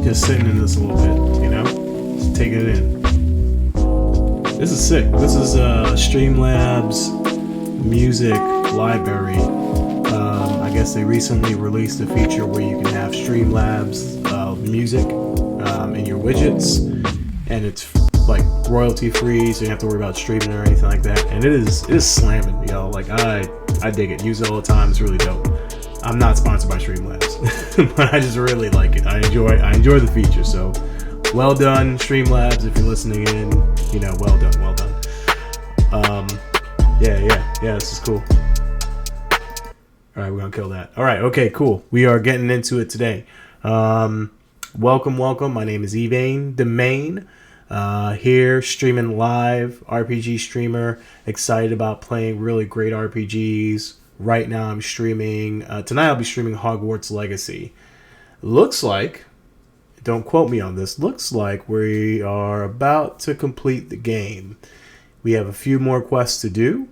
Just sitting in this a little bit, just taking it in. This is sick. This is Streamlabs music library. I guess they recently released a feature where you can have Streamlabs music in your widgets, and it's like royalty free, so you don't have to worry about streaming or anything like that. And it is slamming, yo. Like I dig it. Use it all the time. It's really dope. I'm not sponsored by Streamlabs, but I just really like it. I enjoy the feature. So, well done, Streamlabs. If you're listening in, well done. Yeah. This is cool. All right, we're gonna kill that. All right, okay, cool. We are getting into it today. Welcome. My name is Evane Domain. Here streaming live, RPG streamer. Excited about playing really great RPGs. Right now I'm streaming, tonight I'll be streaming Hogwarts Legacy. Looks like, don't quote me on this, looks like we are about to complete the game. We have a few more quests to do.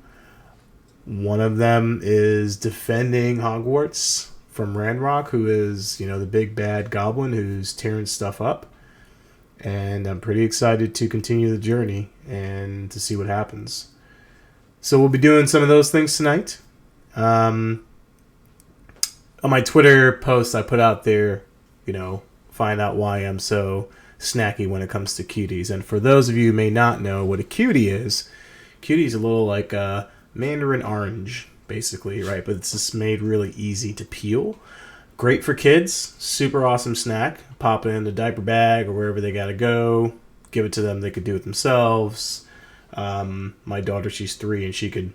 One of them is defending Hogwarts from Ranrock, who is, the big bad goblin who's tearing stuff up. And I'm pretty excited to continue the journey and to see what happens. So we'll be doing some of those things tonight. On my Twitter post I put out there, find out why I'm so snacky when it comes to cuties. And for those of you who may not know what a cutie is a little like a mandarin orange, basically, right? But it's just made really easy to peel. Great for kids, super awesome snack. Pop it in the diaper bag or wherever they gotta go. Give it to them, they could do it themselves. My daughter, she's 3, and she could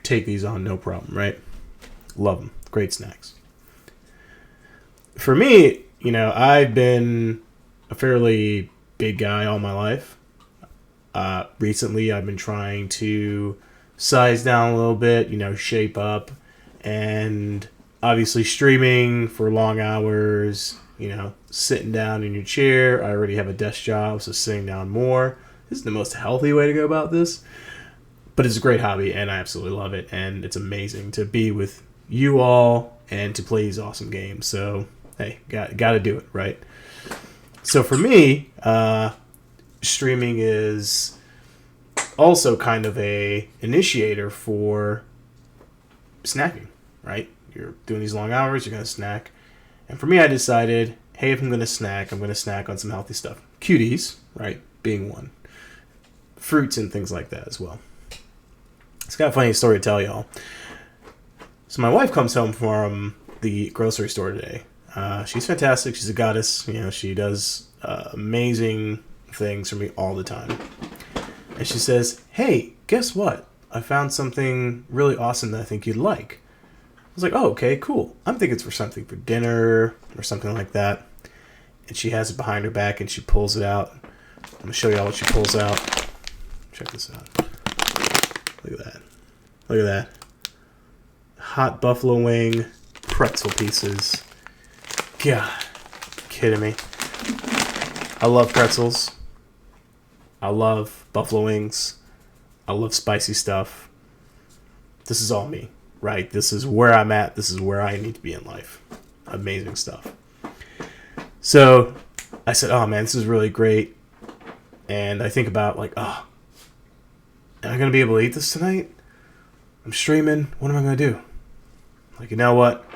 take these on no problem, right? Love them. Great snacks. For me, I've been a fairly big guy all my life. Recently, I've been trying to size down a little bit, shape up. And obviously streaming for long hours, sitting down in your chair. I already have a desk job, so sitting down more. This is the most healthy way to go about this. But it's a great hobby, and I absolutely love it. And it's amazing to be with you all and to play these awesome games. So, hey, got to do it, right? So for me, streaming is also kind of a initiator for snacking, right? You're doing these long hours, you're going to snack. And for me, I decided, hey, if I'm going to snack, I'm going to snack on some healthy stuff. Cuties, right, being one. Fruits and things like that as well. It's got a funny story to tell y'all. So my wife comes home from the grocery store today. She's fantastic. She's a goddess. She does amazing things for me all the time. And she says, hey, guess what? I found something really awesome that I think you'd like. I was like, oh, okay, cool. I'm thinking it's for something for dinner or something like that. And she has it behind her back and she pulls it out. I'm going to show y'all what she pulls out. Check this out. Look at that. Look at that. Hot buffalo wing pretzel pieces. God, kidding me. I love pretzels. I love buffalo wings. I love spicy stuff. This is all me, right? This is where I'm at. This is where I need to be in life. Amazing stuff. So I said, oh man, this is really great. And I think about like, oh, am I going to be able to eat this tonight? I'm streaming. What am I going to do? Like, you know what?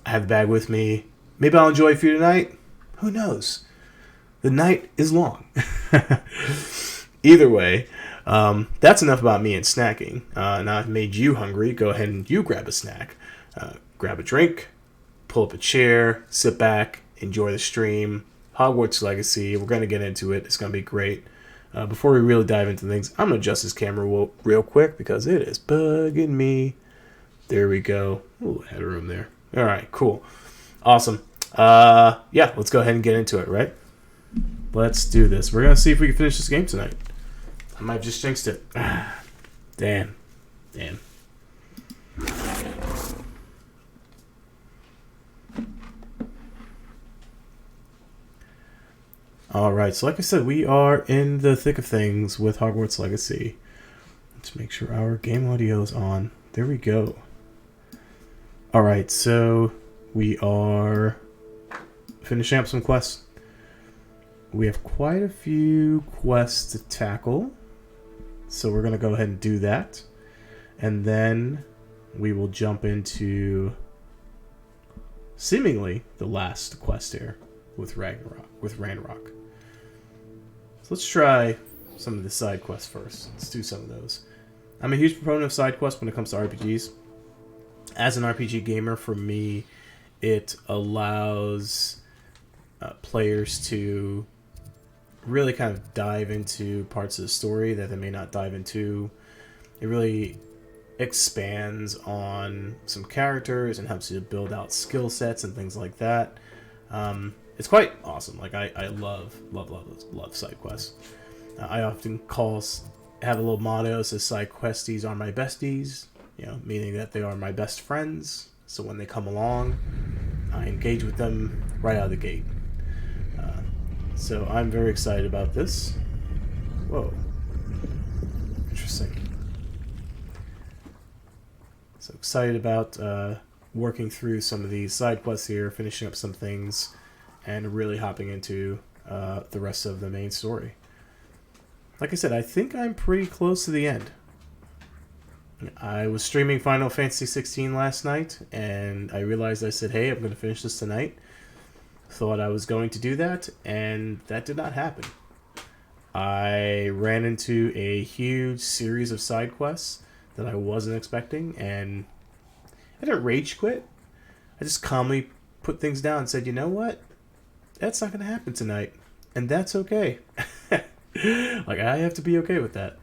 I have the bag with me. Maybe I'll enjoy a few tonight. Who knows? The night is long. Either way, that's enough about me and snacking. Now I've made you hungry. Go ahead and you grab a snack. Grab a drink. Pull up a chair. Sit back. Enjoy the stream. Hogwarts Legacy. We're going to get into it. It's going to be great. Before we really dive into things, I'm going to adjust this camera real quick because it is bugging me. There we go. Ooh, had a room there. All right, cool. Awesome. Yeah, let's go ahead and get into it, right? Let's do this. We're going to see if we can finish this game tonight. I might have just jinxed it. Damn. Alright, so like I said, we are in the thick of things with Hogwarts Legacy. Let's make sure our game audio is on. There we go. Alright, so we are finishing up some quests. We have quite a few quests to tackle. So we're going to go ahead and do that. And then we will jump into seemingly the last quest here with Ranrock. So let's try some of the side quests first. Let's do some of those. I'm a huge proponent of side quests when it comes to RPGs. As an RPG gamer, for me, it allows players to really kind of dive into parts of the story that they may not dive into. It really expands on some characters and helps you to build out skill sets and things like that. It's quite awesome. Like I love side quests. I often have a little motto that says side questies are my besties, meaning that they are my best friends. So when they come along, I engage with them right out of the gate. So I'm very excited about this. Whoa. Interesting. So excited about working through some of these side quests here, finishing up some things, and really hopping into the rest of the main story. Like I said, I think I'm pretty close to the end. I was streaming Final Fantasy 16 last night, and I realized I said, hey, I'm going to finish this tonight. Thought I was going to do that, and that did not happen. I ran into a huge series of side quests that I wasn't expecting, and I didn't rage quit. I just calmly put things down and said, you know what? That's not going to happen tonight, and that's okay. Like, I have to be okay with that.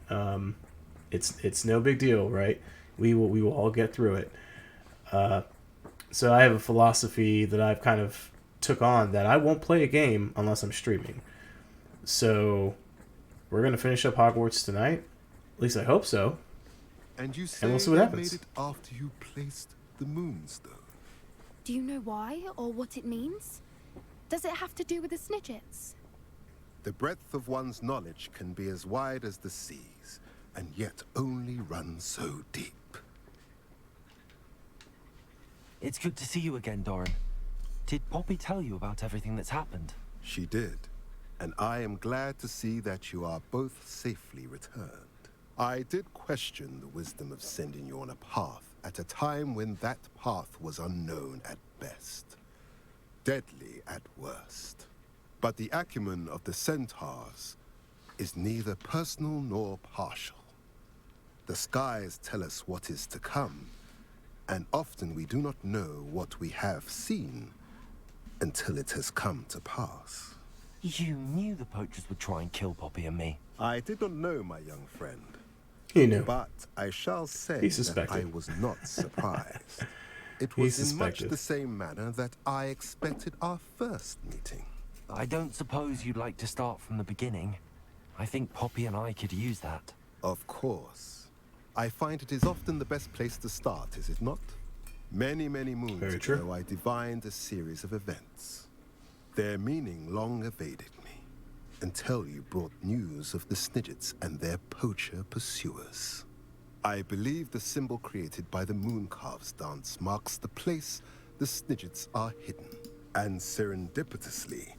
It's no big deal, right? We will all get through it. So I have a philosophy that I've kind of took on that I won't play a game unless I'm streaming. So we're going to finish up Hogwarts tonight. At least I hope so. And you say we'll see what happens. made it after you placed the moonstone. Do you know why or what it means? Does it have to do with the Snidgets? The breadth of one's knowledge can be as wide as the seas, and yet only run so deep. It's good to see you again, Doran. Did Poppy tell you about everything that's happened? She did, and I am glad to see that you are both safely returned. I did question the wisdom of sending you on a path at a time when that path was unknown at best, deadly at worst. But the acumen of the centaurs is neither personal nor partial. The skies tell us what is to come, and often we do not know what we have seen until it has come to pass. You knew the poachers would try and kill Poppy and me. I did not know, my young friend. He knew. But I shall say He that suspected. I was not surprised. It was in much the same manner that I expected our first meeting. I don't suppose you'd like to start from the beginning. I think Poppy and I could use that. Of course. I find it is often the best place to start, is it not? Many moons ago, I divined a series of events. Their meaning long evaded me. until you brought news of the Snidgets and their poacher pursuers. I believe the symbol created by the Mooncalves dance marks the place the Snidgets are hidden. And serendipitously,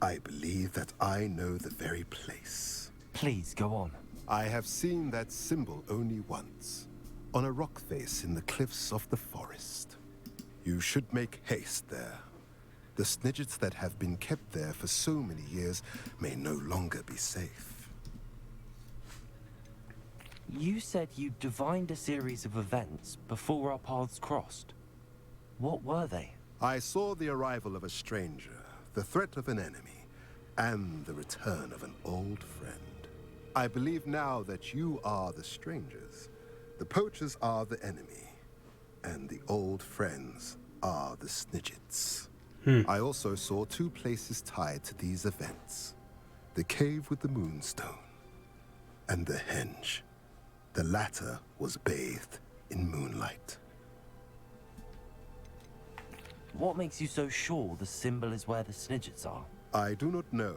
I believe that I know the very place. Please, go on. I have seen that symbol only once, on a rock face in the cliffs of the forest. You should make haste there. The Snidgets that have been kept there for so many years may no longer be safe. You said you divined a series of events before our paths crossed. What were they? I saw the arrival of a stranger, the threat of an enemy, and the return of an old friend. I believe now that you are the strangers, the poachers are the enemy, and the old friends are the Snidgets. I also saw two places tied to these events. The cave with the moonstone, and the henge. The latter was bathed in moonlight. What makes you so sure the symbol is where the Snidgets are? I do not know.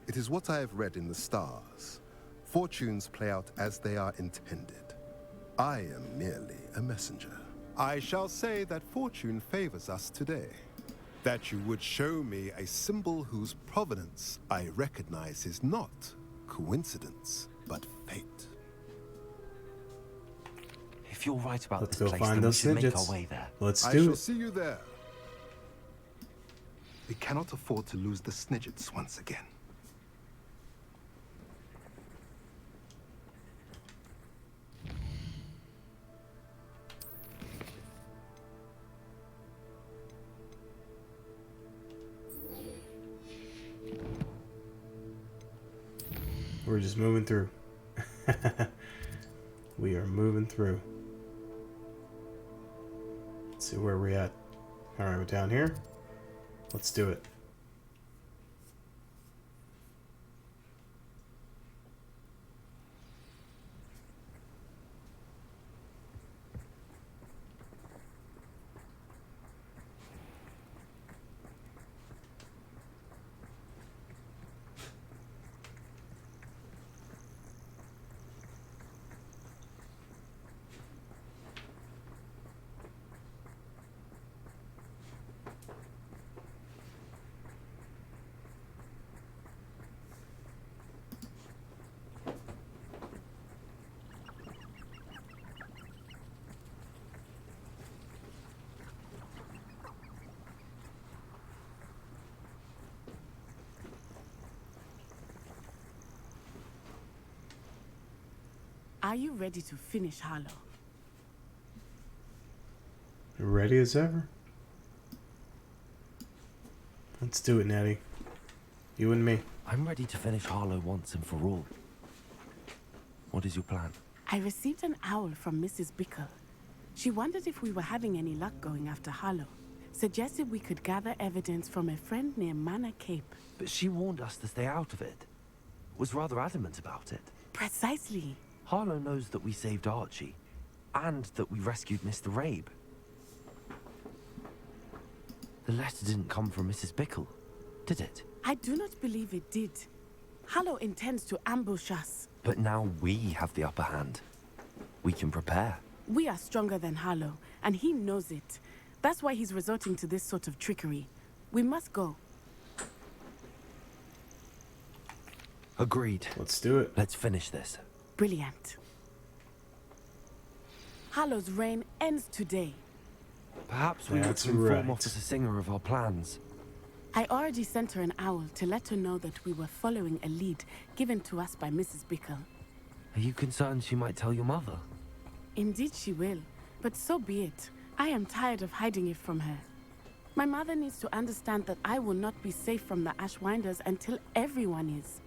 It is what I have read in the stars. Fortunes play out as they are intended. I am merely a messenger. I shall say that fortune favors us today. That you would show me a symbol whose provenance I recognize is not coincidence, but fate. If you're right about Let's this go place, find then we those should make Snidgets. our way there. Let's I do shall it. see you there. We cannot afford to lose the Snidgets once again. We're just moving through. We are moving through. Let's see where we're at. Alright, we're down here. Let's do it. Are you ready to finish Harlow? Ready as ever. Let's do it, Natty. You and me. I'm ready to finish Harlow once and for all. What is your plan? I received an owl from Mrs. Bickle. She wondered if we were having any luck going after Harlow. Suggested we could gather evidence from a friend near Manor Cape. But she warned us to stay out of it. Was rather adamant about it. Precisely. Harlow knows that we saved Archie, and that we rescued Mr. Rabe. The letter didn't come from Mrs. Bickle, did it? I do not believe it did. Harlow intends to ambush us. But now we have the upper hand. We can prepare. We are stronger than Harlow, and he knows it. That's why he's resorting to this sort of trickery. We must go. Agreed. Let's do it. Let's finish this. Brilliant. Harlow's reign ends today. Perhaps we That's ought to inform right. Officer Singer of our plans. I already sent her an owl to let her know that we were following a lead given to us by Mrs. Bickle. Are you concerned she might tell your mother? Indeed she will, but so be it. I am tired of hiding it from her. My mother needs to understand that I will not be safe from the Ashwinders until everyone is.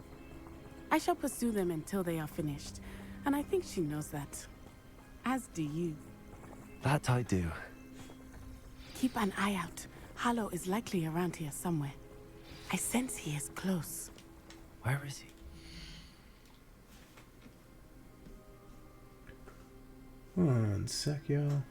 I shall pursue them until they are finished, and I think she knows that. As do you. That I do. Keep an eye out. Harlow is likely around here somewhere. I sense he is close. Where is he? One sec, y'all.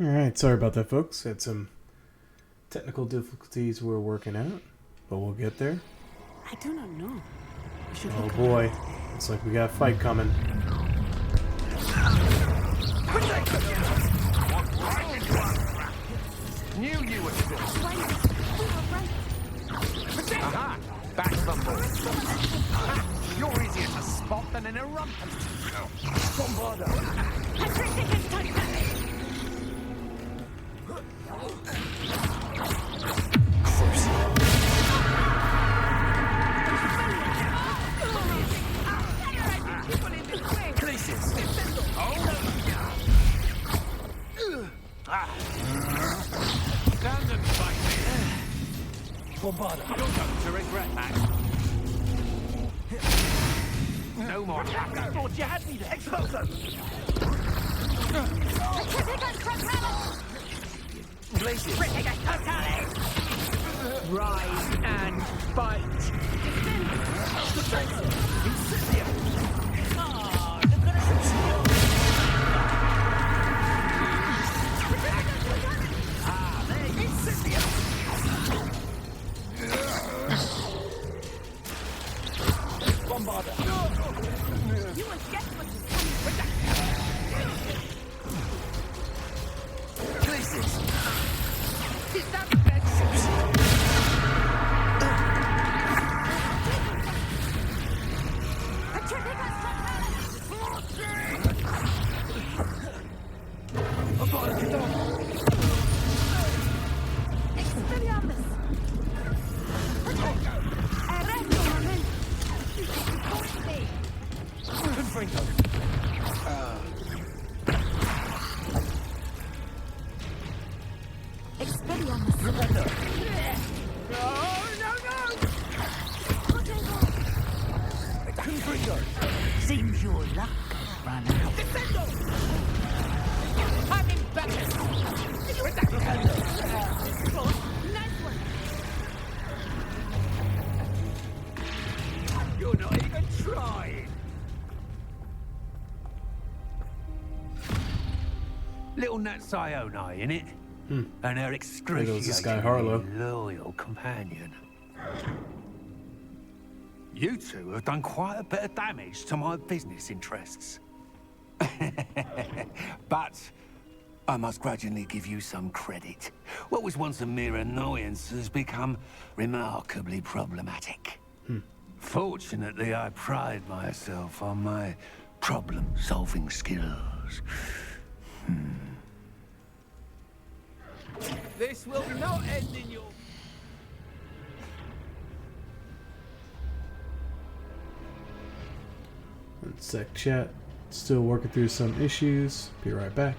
All right, sorry about that, folks. Had some technical difficulties we're working out, but we'll get there. I do not know. We should Oh look boy, around. looks like we got a fight coming. Knew you were good. Wait, we were right. Aha! Back from more. You're easier to spot than an eruption. Bombardo. Places. Stand and fight me. Bombardo. You're going to regret that. No more. I thought you had me there. Explosion. Places. Rise and fight. Bombarder. You will get what is coming. Places. Is that the best? Seems your luck has run out. You're not even trying. Little Nat Sione, innit? And her There goes this guy, excruciatingly Harlow. loyal companion. You two have done quite a bit of damage to my business interests. But I must grudgingly give you some credit. What was once a mere annoyance has become remarkably problematic. Fortunately, I pride myself on my problem-solving skills. This will not end in your... One sec, chat. Still working through some issues. Be right back.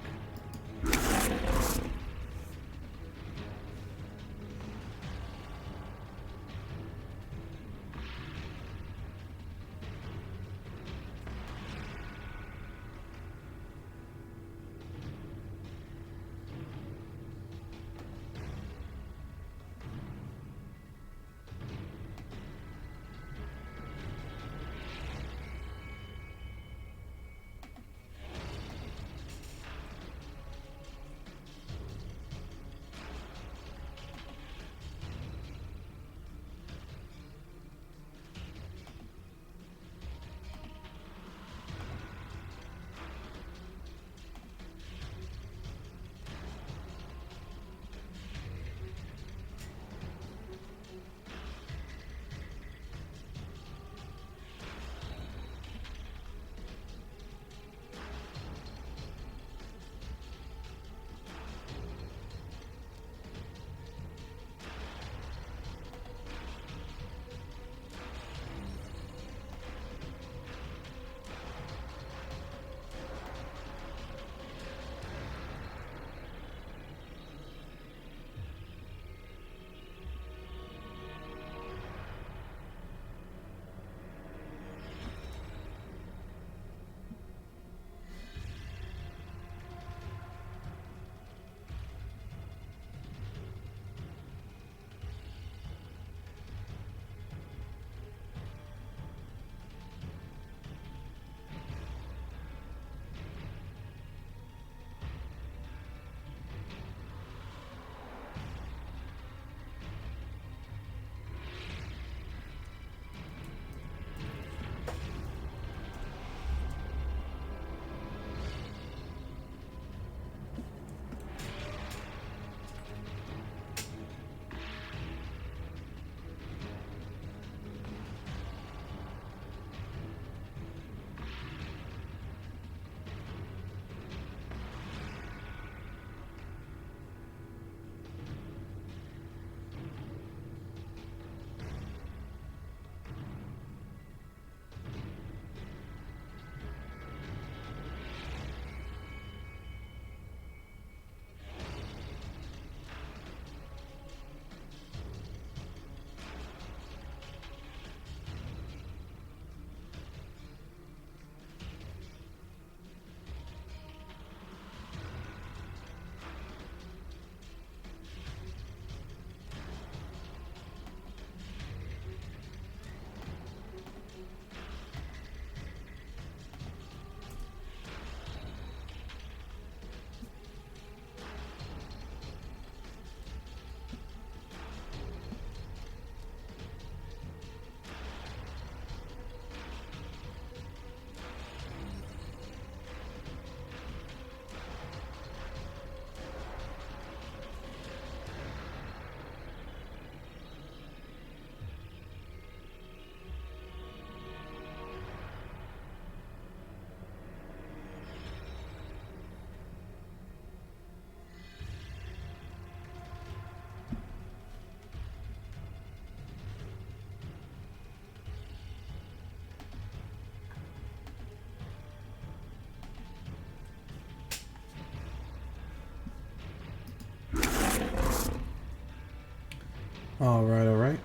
Alright, alright.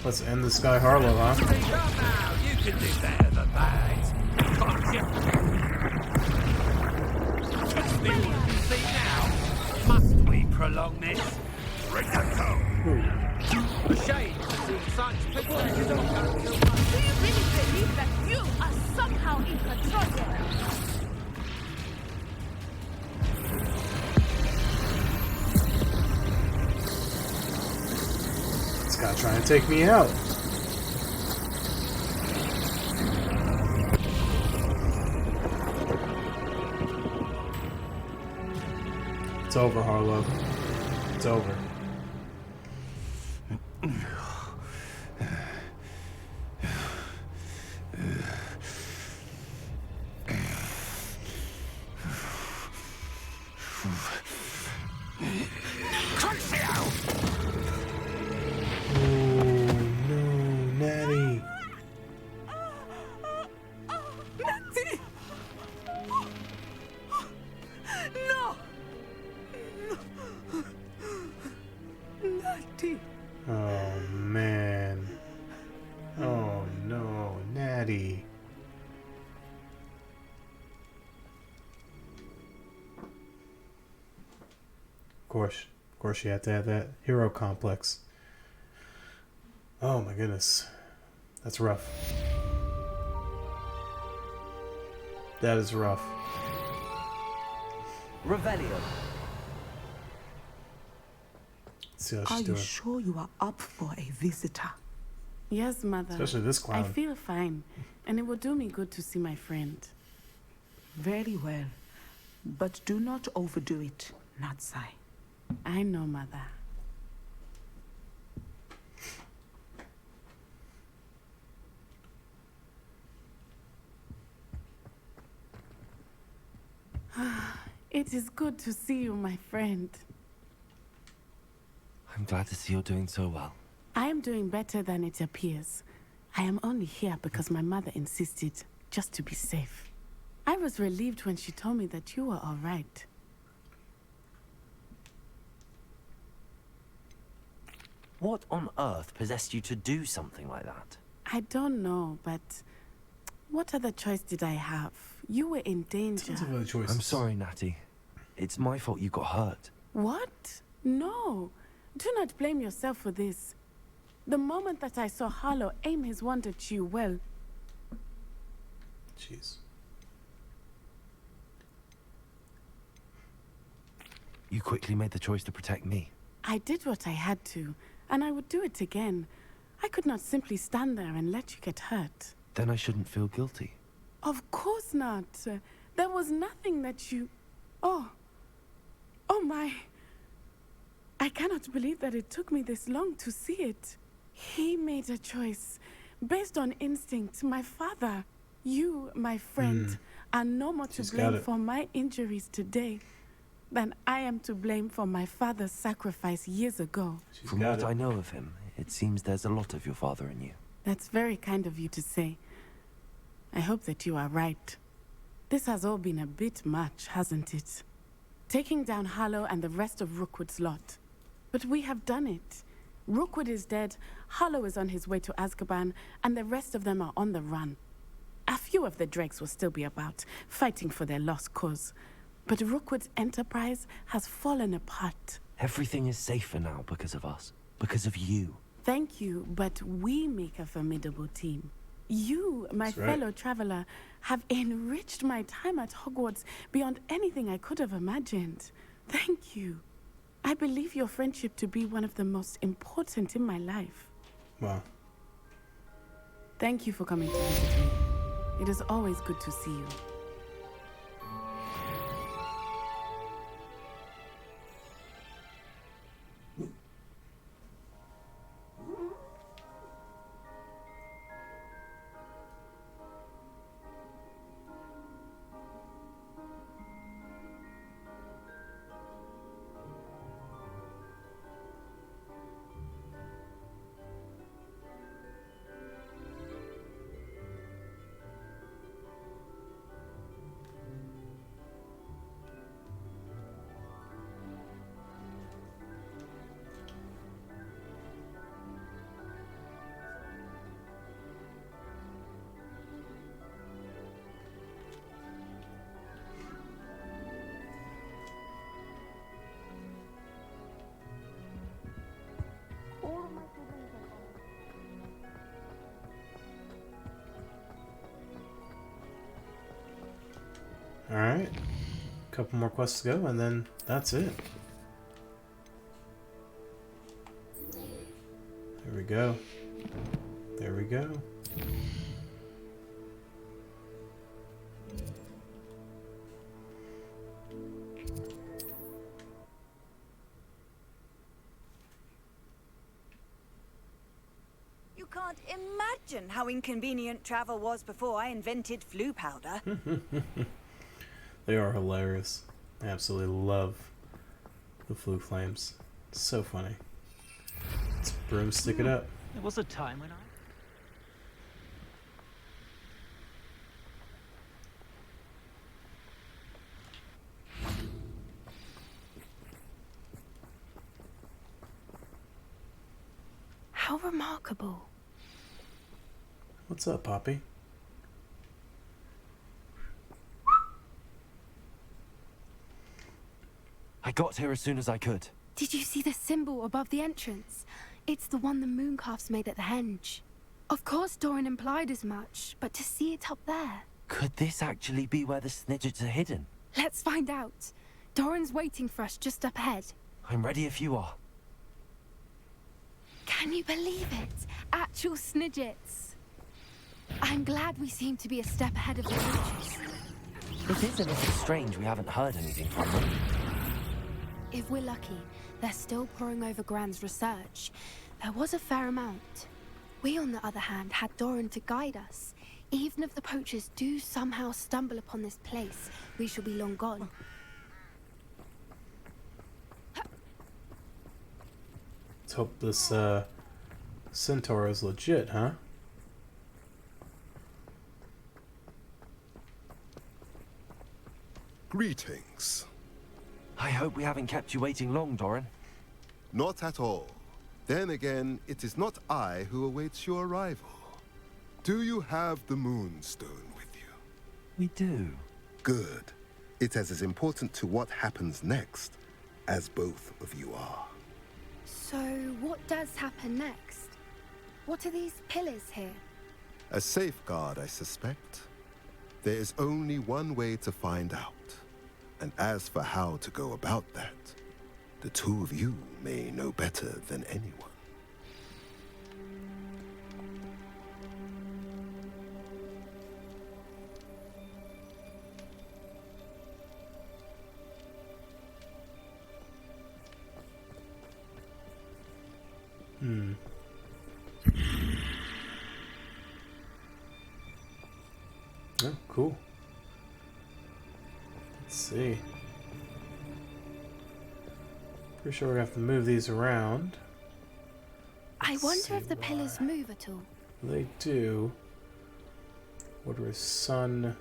Let's end the Sky Harlow, huh? Come now, you can do better than that. Just me what you see now. Must we prolong this? A shame to see such pictures of Do you really believe that you are somehow in control here? This guy trying to take me out. It's over, Harlow. It's over. No! Natty! Oh, man. Oh, no. Natty. Of course you have to have that hero complex. Oh, my goodness. That's rough. That is rough. Revelio. Let's see how Are she's you doing. sure you are up for a visitor? Yes, Mother. Especially this I clown. feel fine, and it will do me good to see my friend. Very well. But do not overdo it, Natsai. I know, Mother. It is good to see you, my friend. I'm glad to see you're doing so well. I am doing better than it appears. I am only here because my mother insisted, just to be safe. I was relieved when she told me that you were all right. What on earth possessed you to do something like that? I don't know, but what other choice did I have? You were in danger. Tons of other choices. I'm sorry, Natty. It's my fault you got hurt. What? No. Do not blame yourself for this. The moment that I saw Harlow aim his wand at you, well, Jeez. You quickly made the choice to protect me. I did what I had to, and I would do it again. I could not simply stand there and let you get hurt. Then I shouldn't feel guilty. Of course not. There was nothing that you... Oh. Oh my. I cannot believe that it took me this long to see it. He made a choice based on instinct. My father, you, my friend, are no more to She's got blame it. for my injuries today than I am to blame for my father's sacrifice years ago. She's From got what it. I know of him, it seems there's a lot of your father in you. That's very kind of you to say. I hope that you are right. This has all been a bit much, hasn't it? Taking down Harlow and the rest of Rookwood's lot. But we have done it. Rookwood is dead, Harlow is on his way to Azkaban, and the rest of them are on the run. A few of the dregs will still be about, fighting for their lost cause. But Rookwood's enterprise has fallen apart. Everything is safer now because of us. Because of you. Thank you, but we make a formidable team. You, my That's right. fellow traveler, have enriched my time at Hogwarts beyond anything I could have imagined. Thank you. I believe your friendship to be one of the most important in my life. Wow. Thank you for coming to visit me. It is always good to see you. Alright. Couple more quests to go, and then that's it. There we go. There we go. You can't imagine how inconvenient travel was before I invented flu powder. They are hilarious. I absolutely love the flu flames. It's so funny. Let's broomstick it up. There was a time when I... How remarkable. What's up, Poppy? I got here as soon as I could. Did you see the symbol above the entrance? It's the one the mooncalfs made at the henge. Of course Doran implied as much, but to see it up there... Could this actually be where the Snidgets are hidden? Let's find out. Doran's waiting for us just up ahead. I'm ready if you are. Can you believe it? Actual Snidgets. I'm glad we seem to be a step ahead of the poachers. It is a little strange we haven't heard anything from them. If we're lucky, they're still poring over Gran's research. There was a fair amount. We, on the other hand, had Doran to guide us. Even if the poachers do somehow stumble upon this place, we shall be long gone. Let's hope this centaur is legit, huh? Greetings. I hope we haven't kept you waiting long, Doran. Not at all. Then again, it is not I who awaits your arrival. Do you have the Moonstone with you? We do. Good. It is as important to what happens next as both of you are. So, what does happen next? What are these pillars here? A safeguard, I suspect. There is only one way to find out. And as for how to go about that, the two of you may know better than anyone. Oh, cool. Let's see. Pretty sure we have to move these around. I Let's wonder see if the why. pillars move at all. They do. What is sun?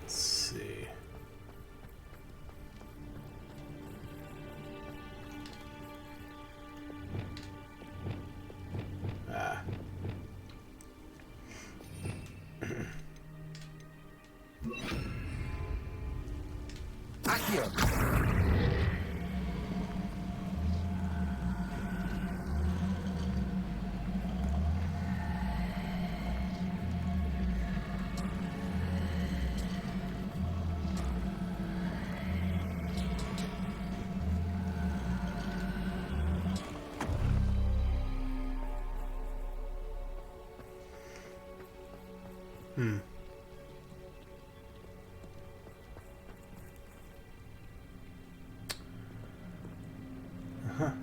Let's see. Ah.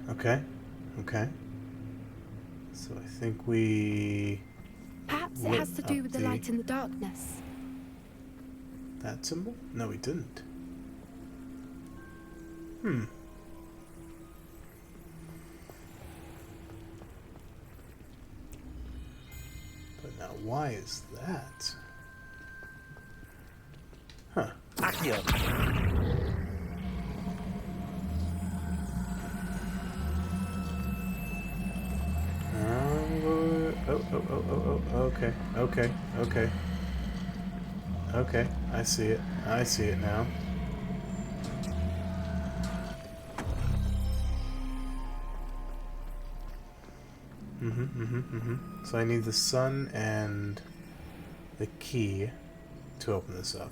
Okay. Okay. So I think we... Perhaps it Lit has to do up with the the- light in the darkness. That symbol? No, we didn't. But now why is that? Huh. Accio. Okay, okay, okay. Okay, I see it. I see it now. So I need the sun and the key to open this up.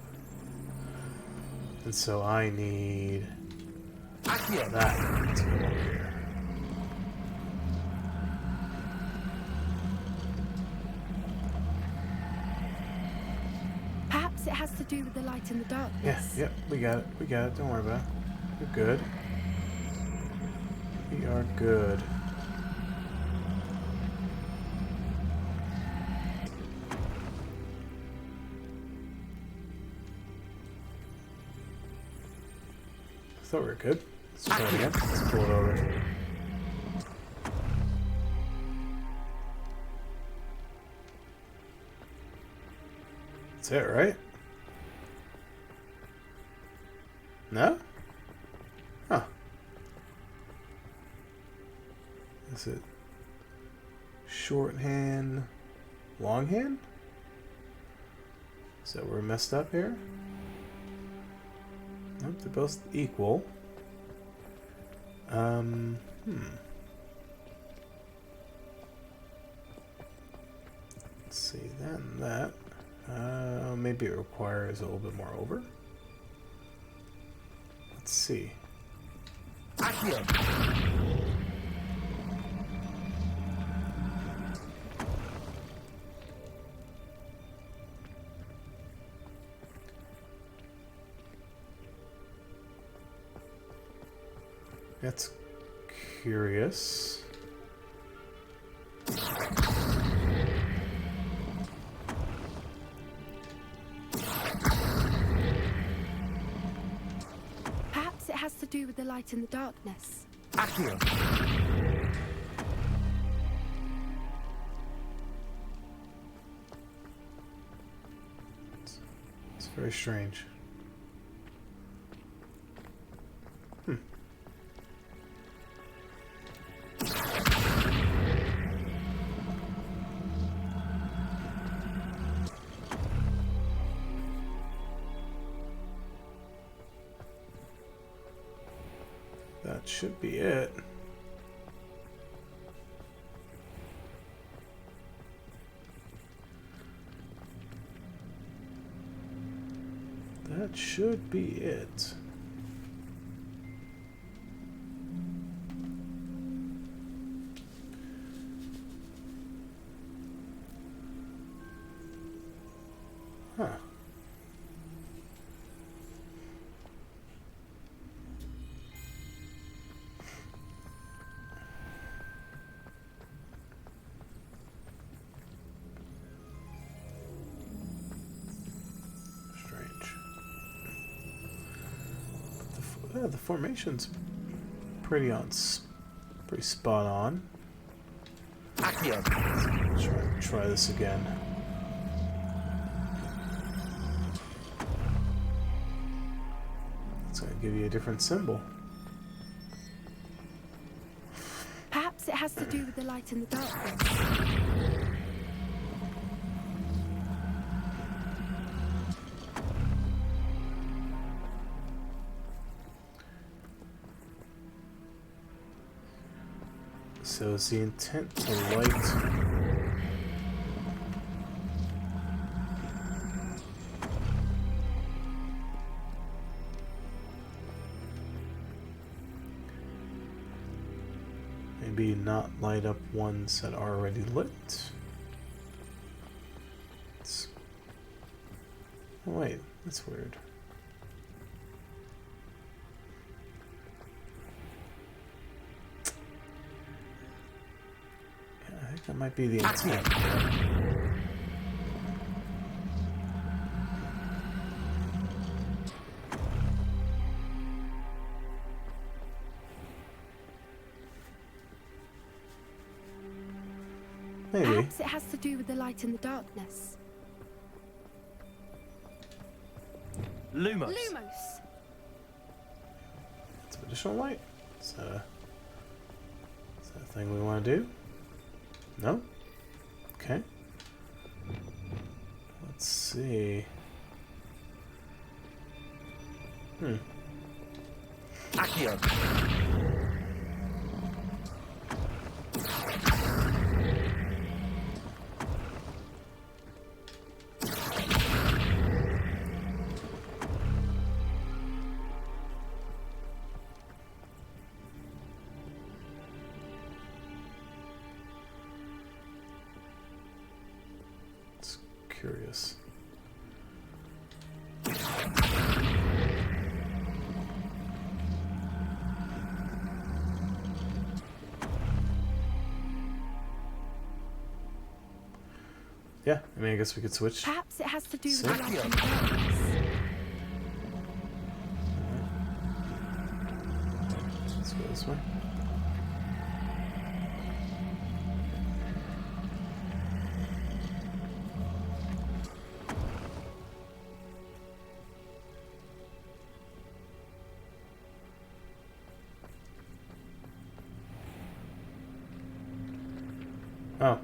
And so I need that to go over here. Perhaps it has to do with the light in the darkness. Yeah, we got it. Don't worry about it. We're good. We are good. I thought we were good. Let's try it again. Let's pull it over. That's it, right? No? Huh. Is it shorthand, longhand? Is that where we're messed up here? Nope, they're both equal. Let's see, that and that. Maybe it requires a little bit more over. Let's see. That's curious. Perhaps it has to do with the light in the darkness. It's very strange. That should be it. That should be it. Huh. The formation's pretty pretty spot on. Let's try this again. It's gonna give you a different symbol. Perhaps it has to do with the light in the darkness. So is the intent to light? Maybe not light up ones that are already lit? Oh wait, that's weird. I think that might be the intent. Maybe. Perhaps it has to do with the light in the darkness. Lumos. Lumos! Some additional light? Is that a thing we want to do? No? Okay. Let's see. Accio. curious. Yeah, I mean, I guess we could switch. Perhaps it has to do with Sick. the light and the darkness. Let's go this way. Oh.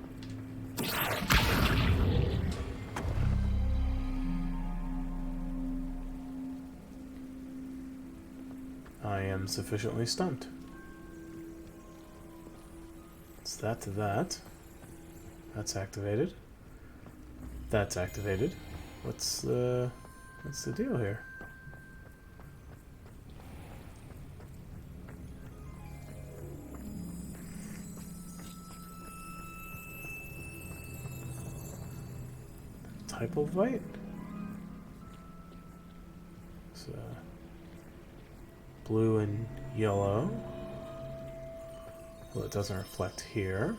I am sufficiently stumped. It's that to that. That's activated. That's activated. What's the deal here? Typovite? So blue and yellow. Well, it doesn't reflect here.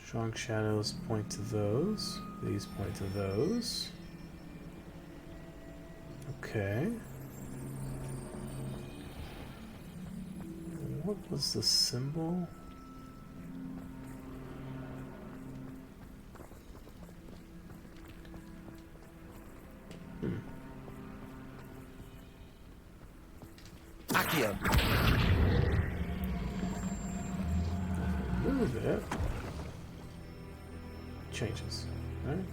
Strong shadows point to those. These point to those. Okay. What was the symbol? Accio. Move it. Changes. Right?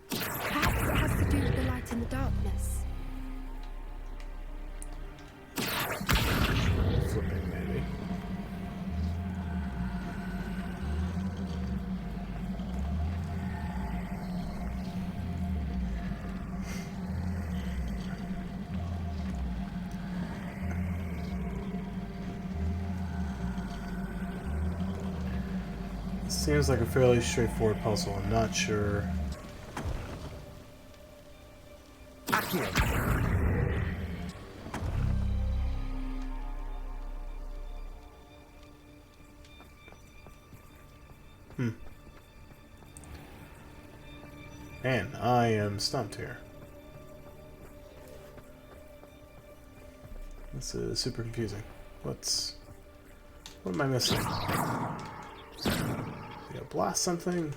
Perhaps it has to do with the light and the darkness. Flipping, maybe. Seems like a fairly straightforward puzzle. I'm not sure. Accio. Man, I am stumped here. This is super confusing. What am I missing? Did I blast something?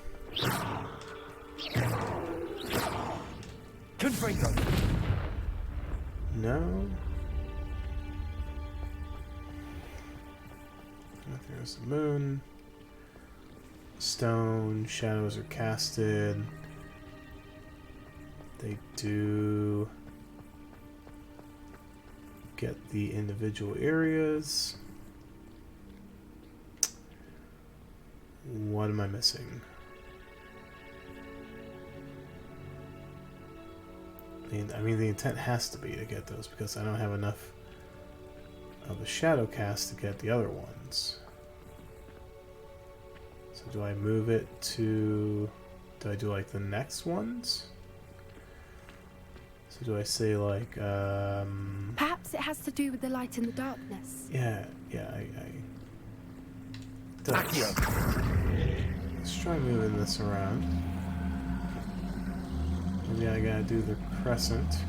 Confringo. No. There's the moon. Stone, shadows are casted. They do get the individual areas. What am I missing? I mean, the intent has to be to get those because I don't have enough of the shadow cast to get the other ones. So do I move it to... Do I do like the next ones? So do I say like, Perhaps it has to do with the light and the darkness. yeah, it does. Let's try moving this around. Maybe I gotta do the crescent.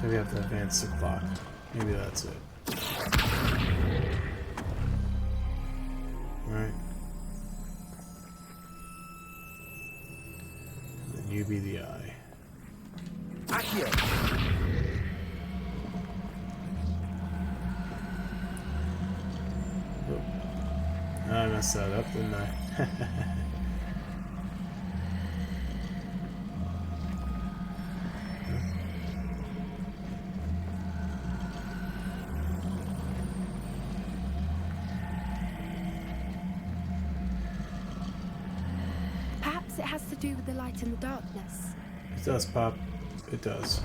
Maybe I have to advance the clock. Maybe that's it. Alright. And then you be the eye. Accio. Oh. I messed that up, didn't I? Perhaps it has to do with the light and the darkness. It does, Pop. It does.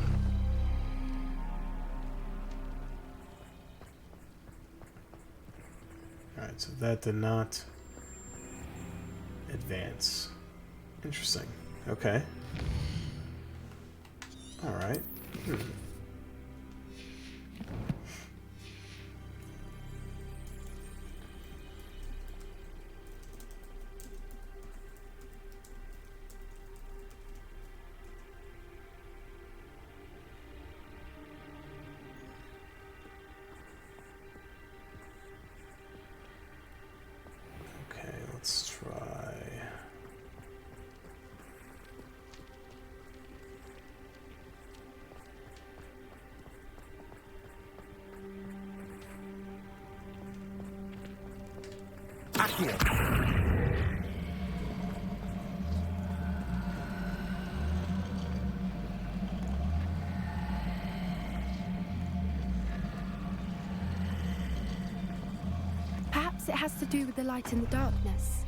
Alright, so that did not advance. Interesting. Okay. Alright. Okay, let's try. Perhaps it has to do with the light and the darkness.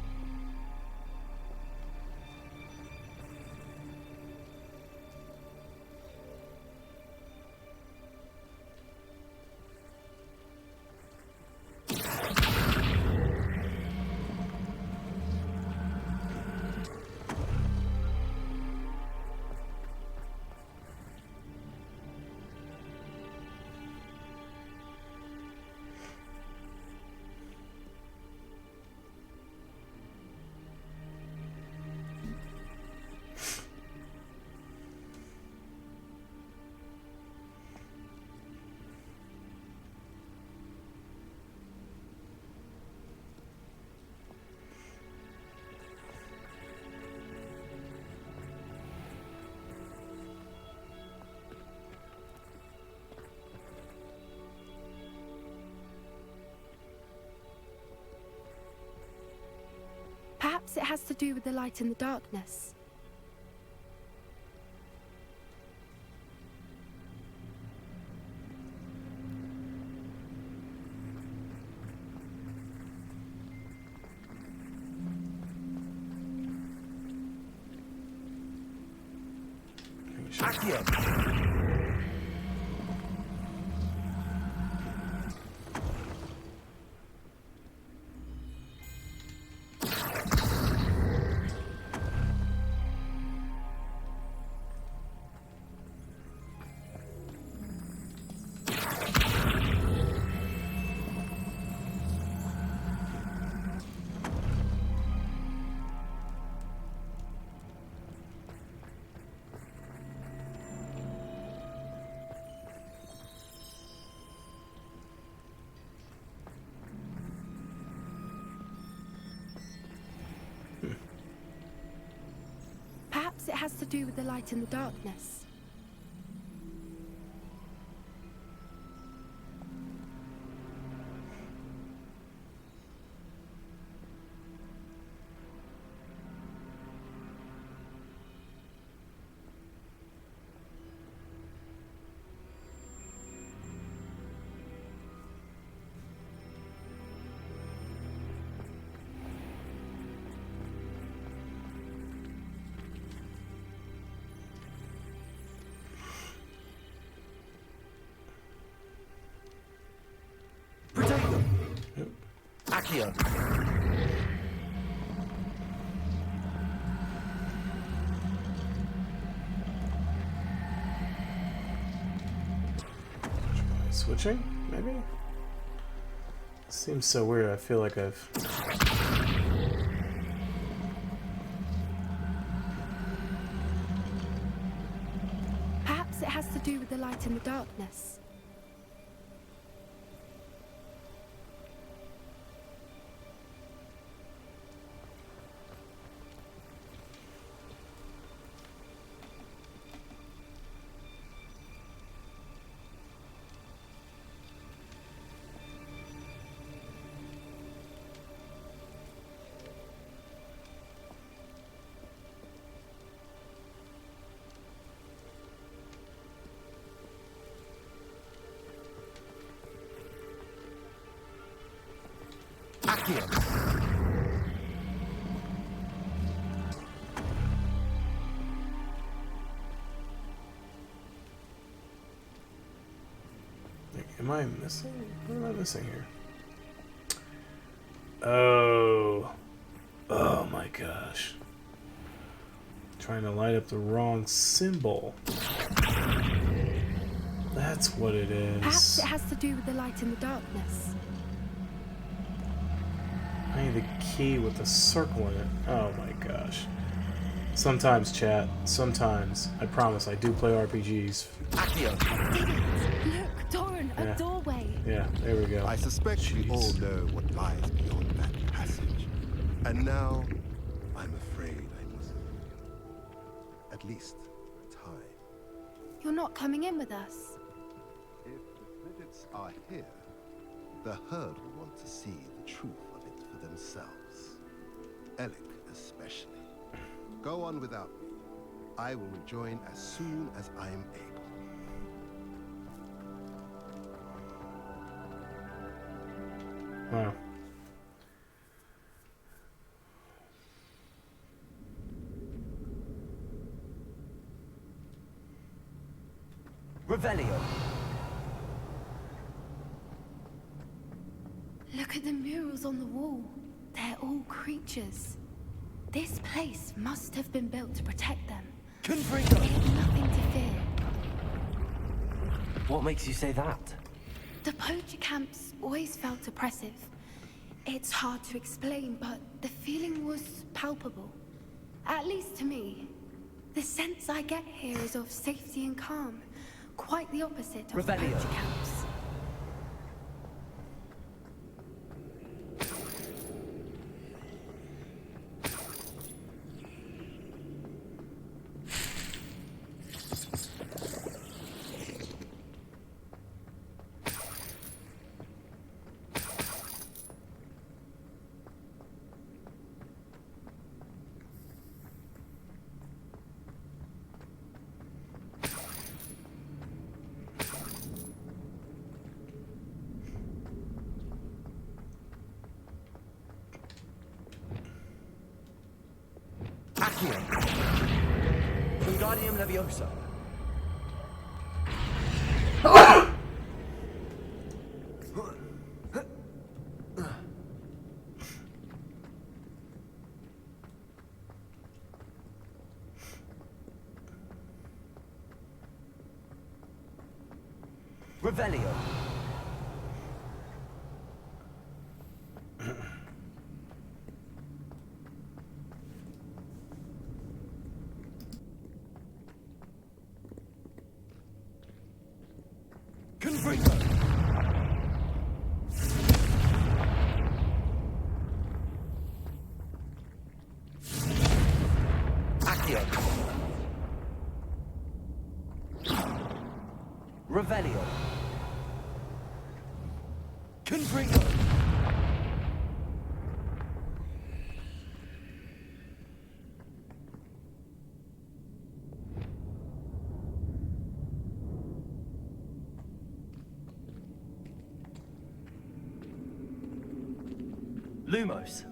Perhaps it has to do with the light and the darkness. Perhaps it has to do with the light and the darkness. Accio. Switching, maybe? Seems so weird. I feel like I've... Perhaps it has to do with the light and the darkness. Accio. Am I missing? What am I missing here? Oh. Oh my gosh. Trying to light up the wrong symbol. That's what it is. Perhaps it has to do with the light in the darkness. I need the key with the circle in it. Oh my gosh. Sometimes, chat. Sometimes. I promise, I do play RPGs. Look, Doran, Yeah. a doorway. Yeah, there we go. I suspect we all know what lies beyond that passage. And now, I'm afraid I must leave. At least, for a time. You're not coming in with us. If the frigates are here, the herd will want to see the truth of it for themselves. Alec especially. Go on without me. I will rejoin as soon as I am able. Wow. Revelio. Look at the murals on the wall. They're all creatures. This place must have been built to protect them. They have nothing to fear. What makes you say that? The poacher camps always felt oppressive. It's hard to explain, but the feeling was palpable. At least to me. The sense I get here is of safety and calm. Quite the opposite of the Revelio. poacher camps. Accio. Wingardium Leviosa. Revelio. Confringo. Accio. Revelio. Confringo. Lumos.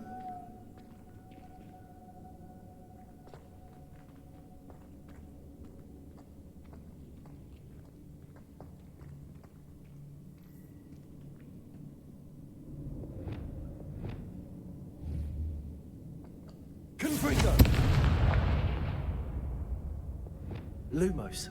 Confringo. Lumos.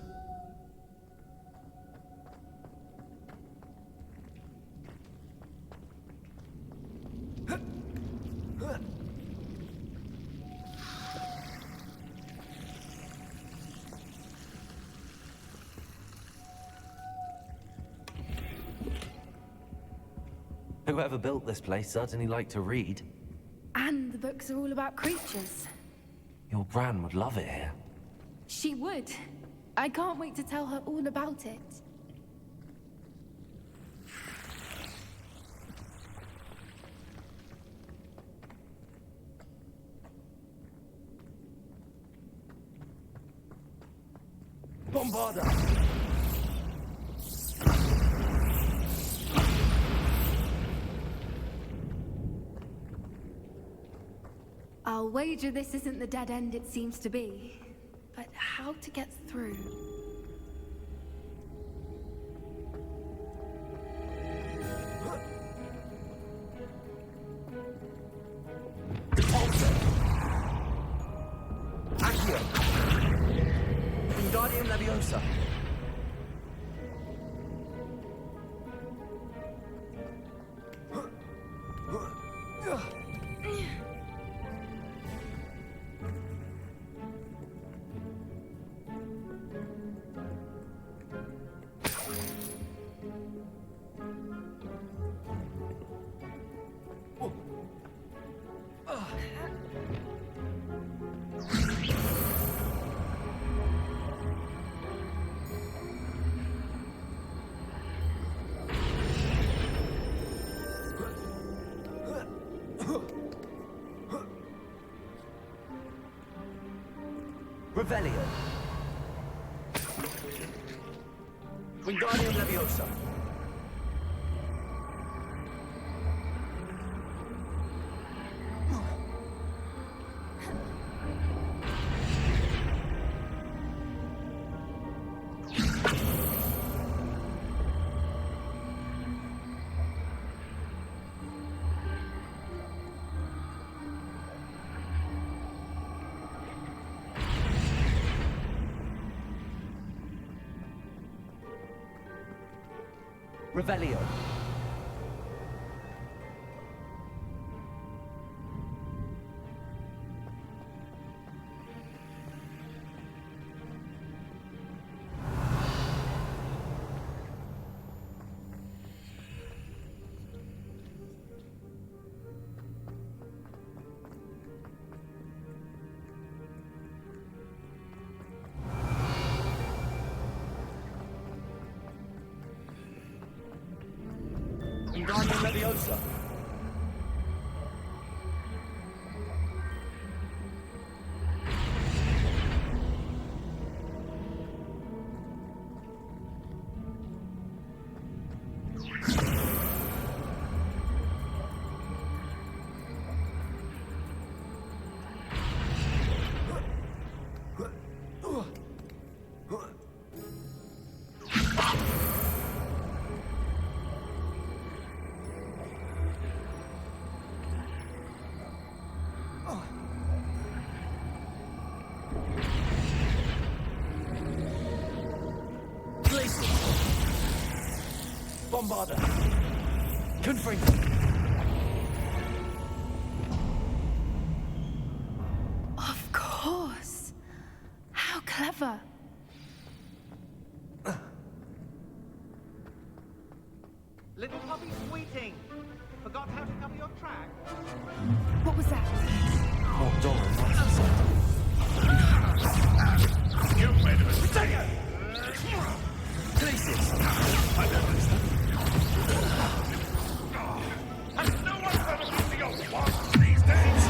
Whoever built this place certainly liked to read. And the books are all about creatures. Your Gran would love it here. She would. I can't wait to tell her all about it. Bombarda! I'll wager this isn't the dead end it seems to be. But how to get through? Leviosa. Revelio. Wingardium Leviosa. Revelio. Wingardium Leviosa. Bombarda. Confringo. Of course. How clever. Little puppy sweeting. Forgot how to cover your track? What was that? Oh, Dora, You've made a mistake! Glacius. And no one's ever been the old ones these days!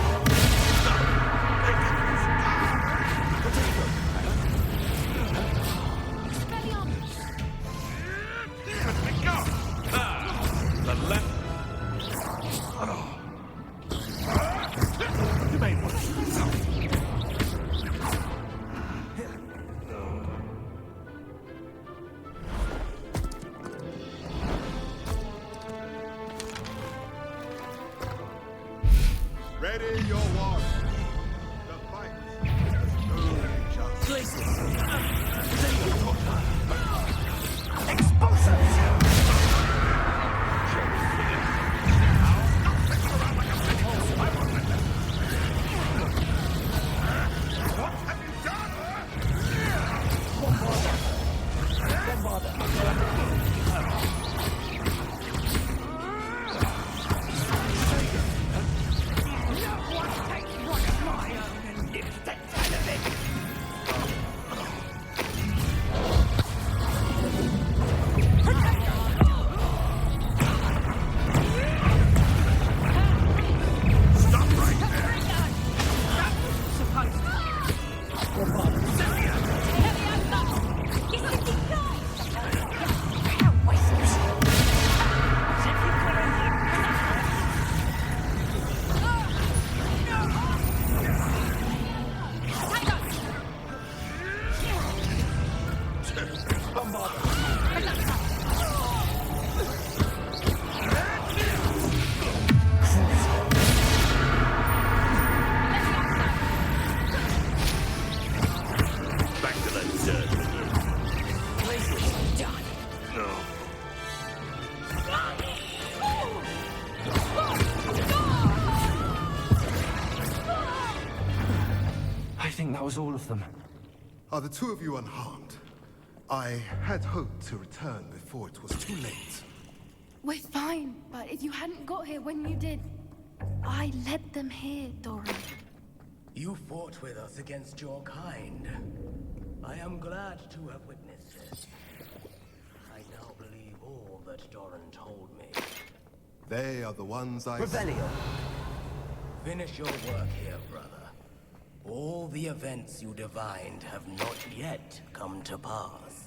think that was all of them. Are the two of you unharmed? I had hoped to return before it was too late. We're fine, but if you hadn't got here when you did, I led them here, Doran. You fought with us against your kind. I am glad to have witnessed it. I now believe all that Doran told me. They are the ones I... Revelio! Finish your work here, brother. All the events you divined have not yet come to pass.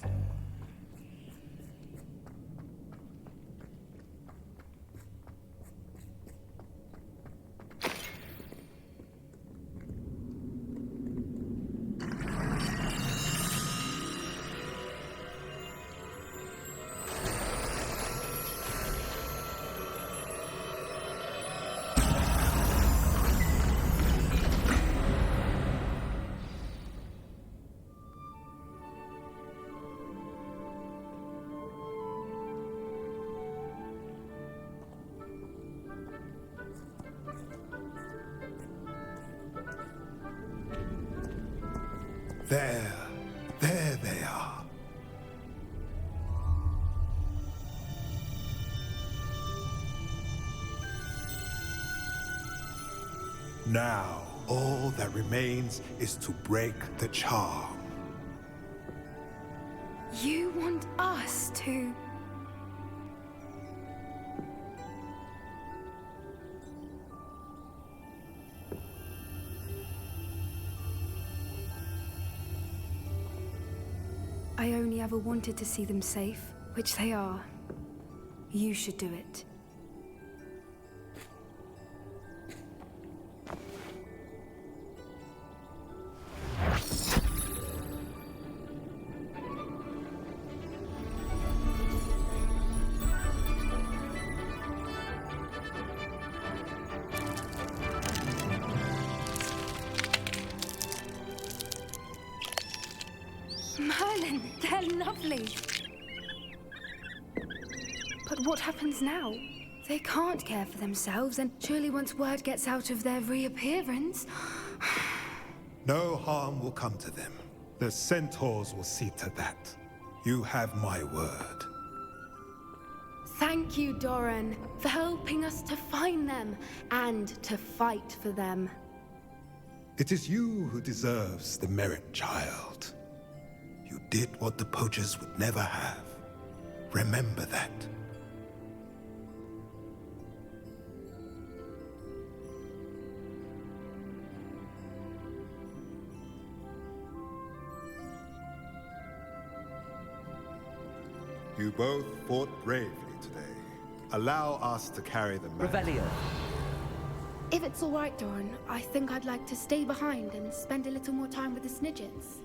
There they are. Now, all that remains is to break the charm. You want us to... I only ever wanted to see them safe, which they are. You should do it. Merlin, they're lovely. But what happens now? They can't care for themselves, and surely once word gets out of their reappearance... No harm will come to them. The centaurs will see to that. You have my word. Thank you, Doran, for helping us to find them and to fight for them. It is you who deserves the merit, child. You did what the poachers would never have. Remember that. You both fought bravely today. Allow us to carry the man. Revelio! If it's all right, Doran, I think I'd like to stay behind and spend a little more time with the Snidgets.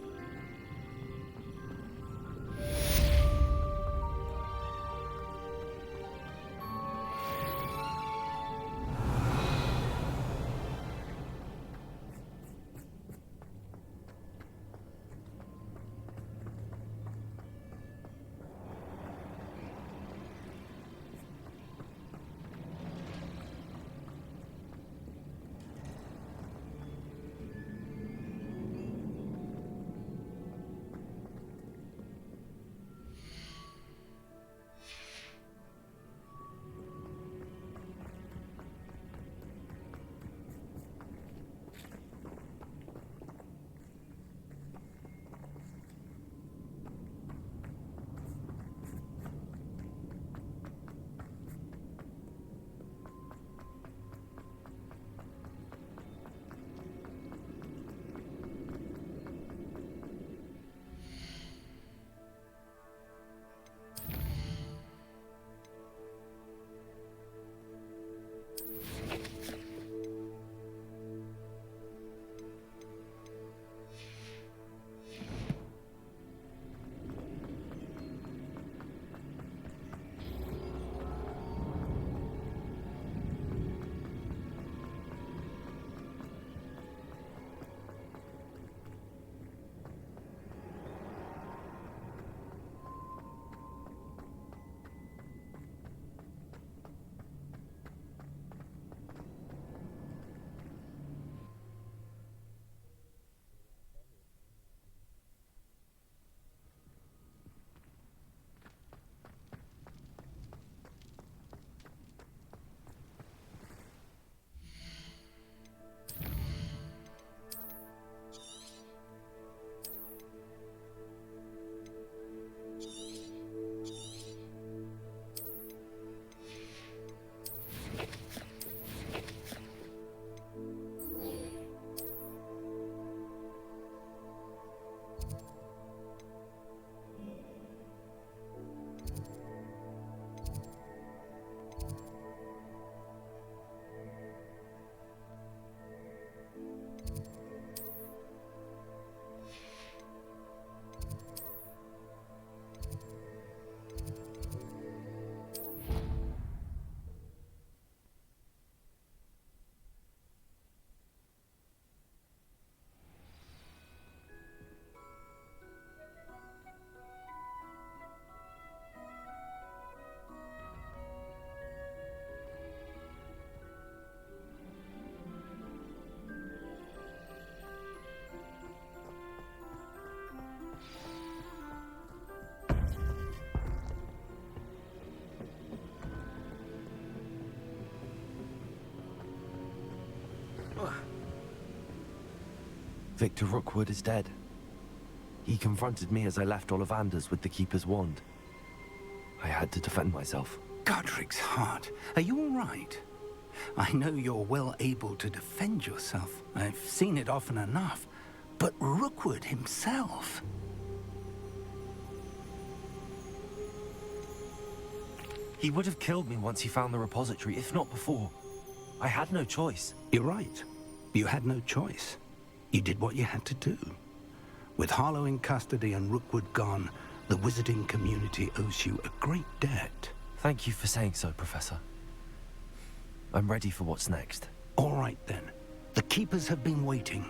Victor Rookwood is dead. He confronted me as I left Ollivander's with the Keeper's wand. I had to defend myself. Godric's heart. Are you all right? I know you're well able to defend yourself. I've seen it often enough. But Rookwood himself... He would have killed me once he found the repository, if not before. I had no choice. You're right. You had no choice. You did what you had to do. With Harlow in custody and Rookwood gone, the wizarding community owes you a great debt. Thank you for saying so, Professor. I'm ready for what's next. All right, then. The Keepers have been waiting.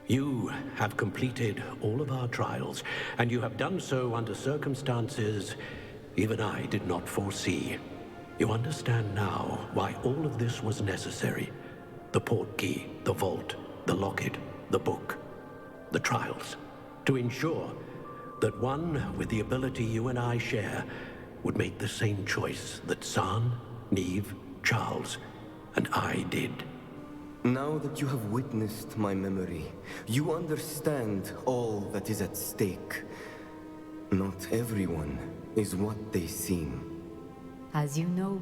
You have completed all of our trials, and you have done so under circumstances even I did not foresee. You understand now why all of this was necessary. The portkey, the vault, the locket, the book, the trials. To ensure that one with the ability you and I share would make the same choice that San, Neve, Charles, and I did. Now that you have witnessed my memory, you understand all that is at stake. Not everyone is what they seem. As you know,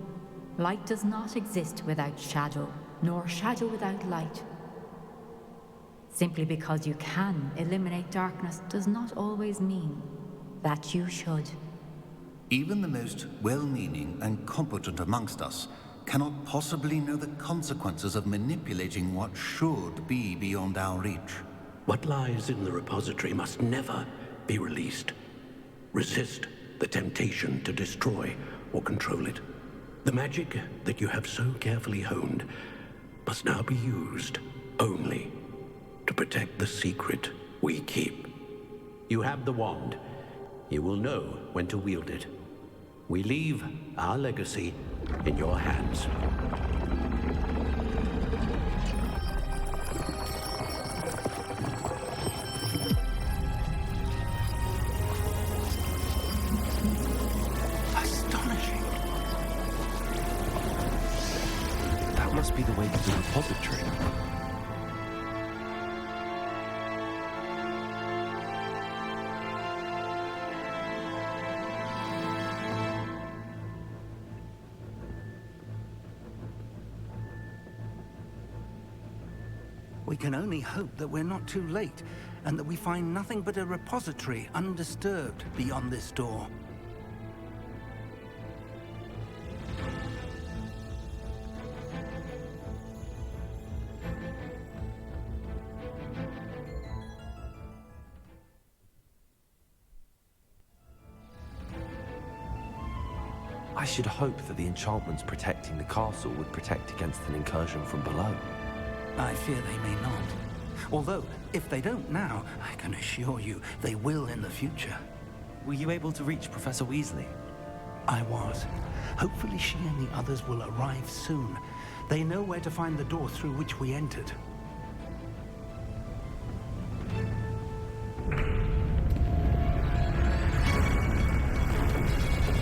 light does not exist without shadow, nor shadow without light. Simply because you can eliminate darkness does not always mean that you should. Even the most well-meaning and competent amongst us cannot possibly know the consequences of manipulating what should be beyond our reach. What lies in the repository must never be released. Resist the temptation to destroy or control it. The magic that you have so carefully honed must now be used only to protect the secret we keep. You have the wand. You will know when to wield it. We leave our legacy in your hands. Astonishing. That must be the way to the repository. We can only hope that we're not too late, and that we find nothing but a repository undisturbed beyond this door. I should hope that the enchantments protecting the castle would protect against an incursion from below. I fear they may not. Although, if they don't now, I can assure you they will in the future. Were you able to reach Professor Weasley? I was. Hopefully she and the others will arrive soon. They know where to find the door through which we entered.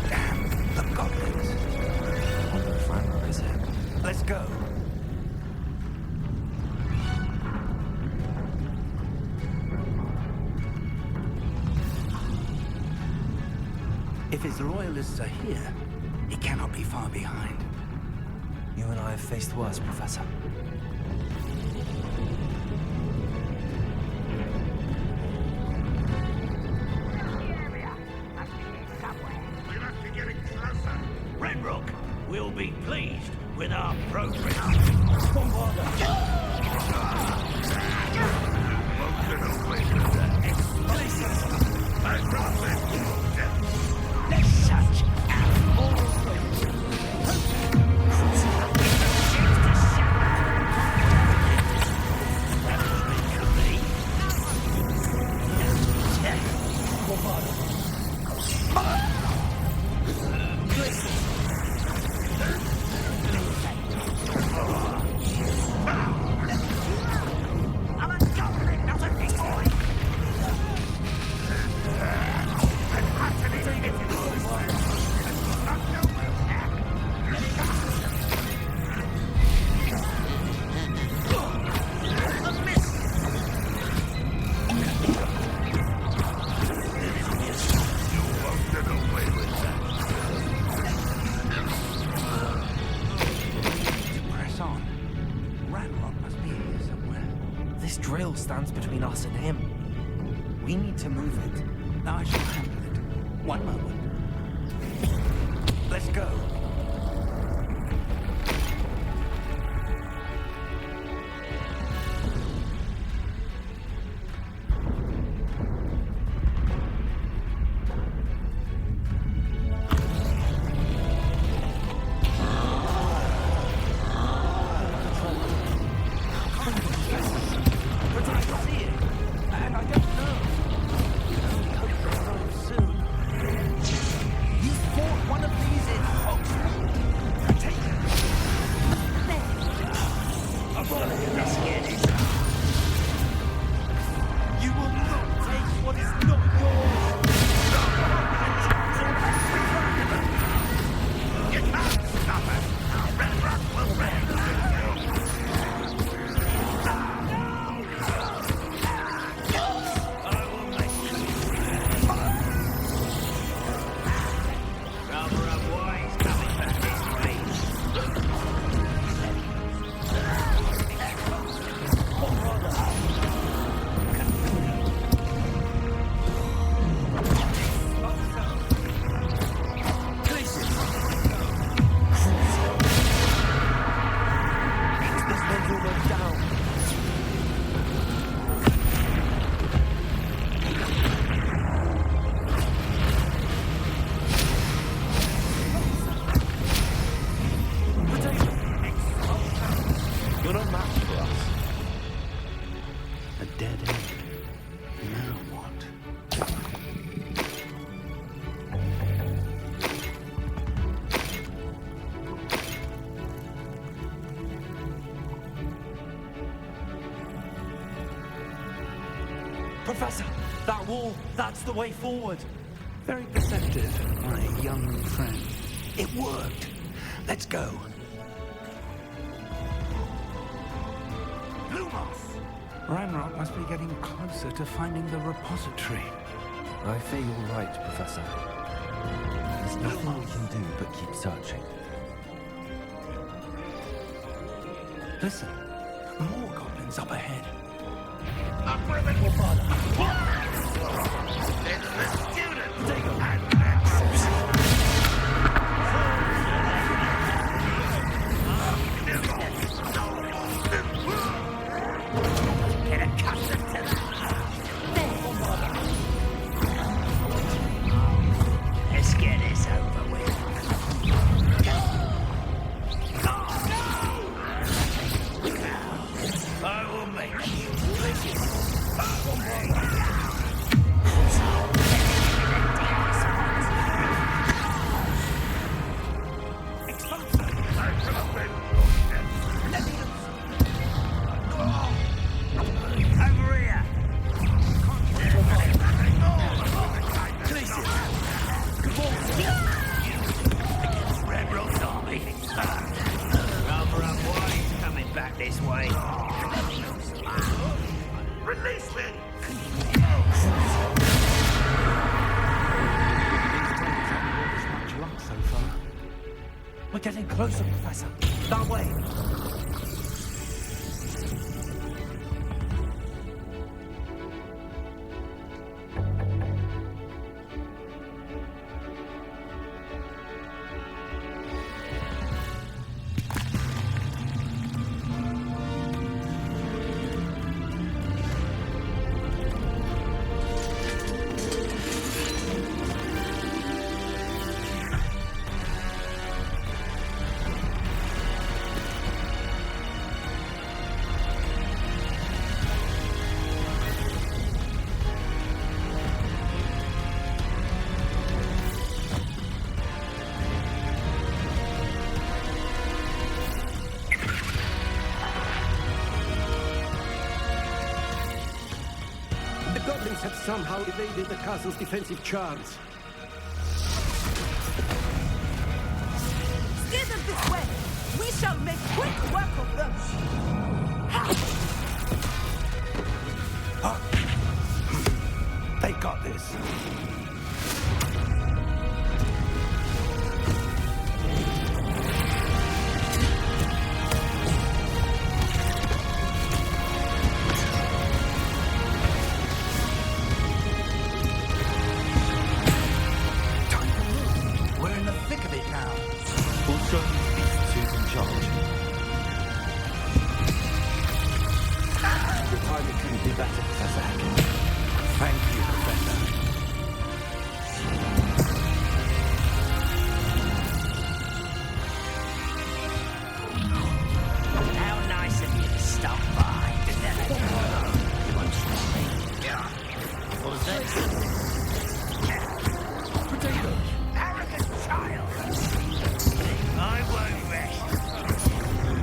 Damn, the goblins. I wonder if Ranrock is here. Let's go. If his loyalists are here, he cannot be far behind. You and I have faced worse, Professor. We must be getting closer. Ranrock will be pleased with our progress. drill stands between us and him. We need to move it. I shall handle it. One moment. Let's go. Professor, that wall, that's the way forward. Very perceptive, my young friend. It worked. Let's go. Lumos! Ranrock must be getting closer to finding the repository. I fear you're right, Professor. There's nothing we can do but keep searching. Listen, more goblins up ahead. Up where they will bother. It's the student! Take a Get accustomed to that. Let's get this over with. I will make you. This way. Release me! Much luck so far. We're getting closer, Professor. That way. The goblins have somehow evaded the castle's defensive charms. Steer them this way! We shall make quick work of them! They got this. Show these beasts who's in charge. Your timing couldn't be better, Professor Hecken. Thank you, Professor. How nice of you to stop by. You won't stop me. What was that? Potatoes! Arrogant child! I won't rest.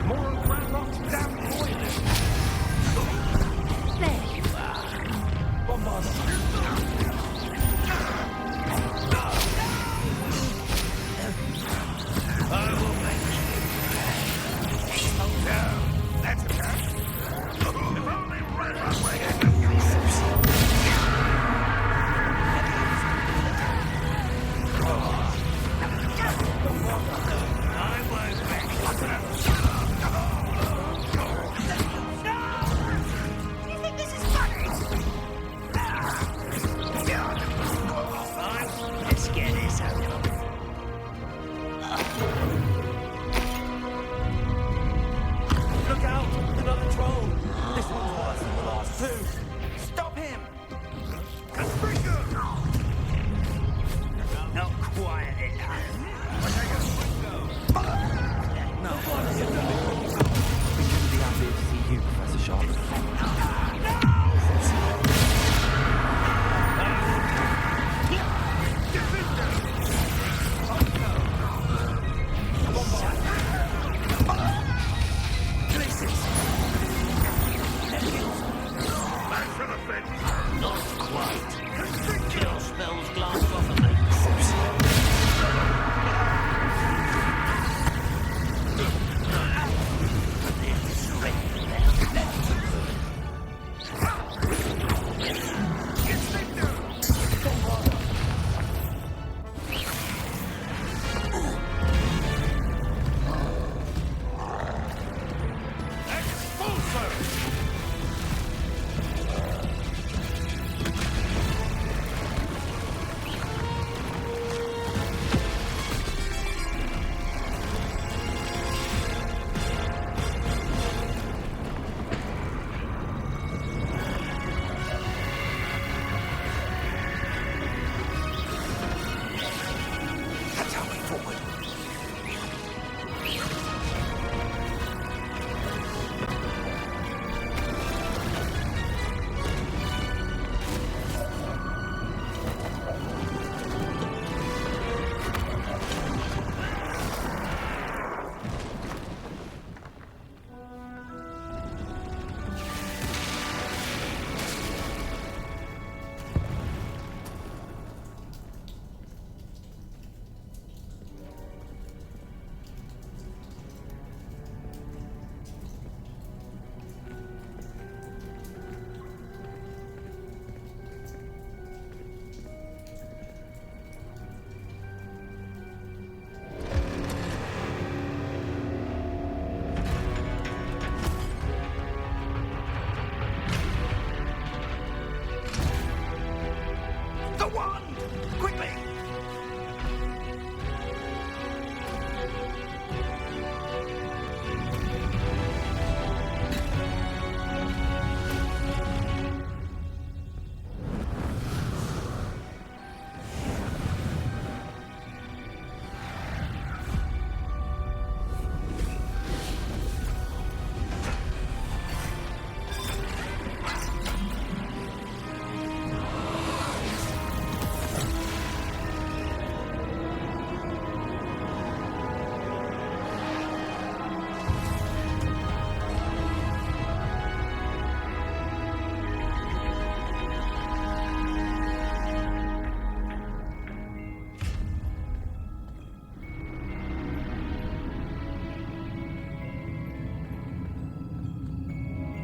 More of Ranrock's damn boilers! There you are. Bombarda! I will make you. No, that's enough. If only Ranrock were here to I won't rest. No! You think this is funny? Fine, let's get this over with. Look out! Another troll! This one's worse than the last two! Stop him! Not quiet enough. No. We couldn't be happier to see you, Professor Sharp. Not quite. Kill spells glance off of me.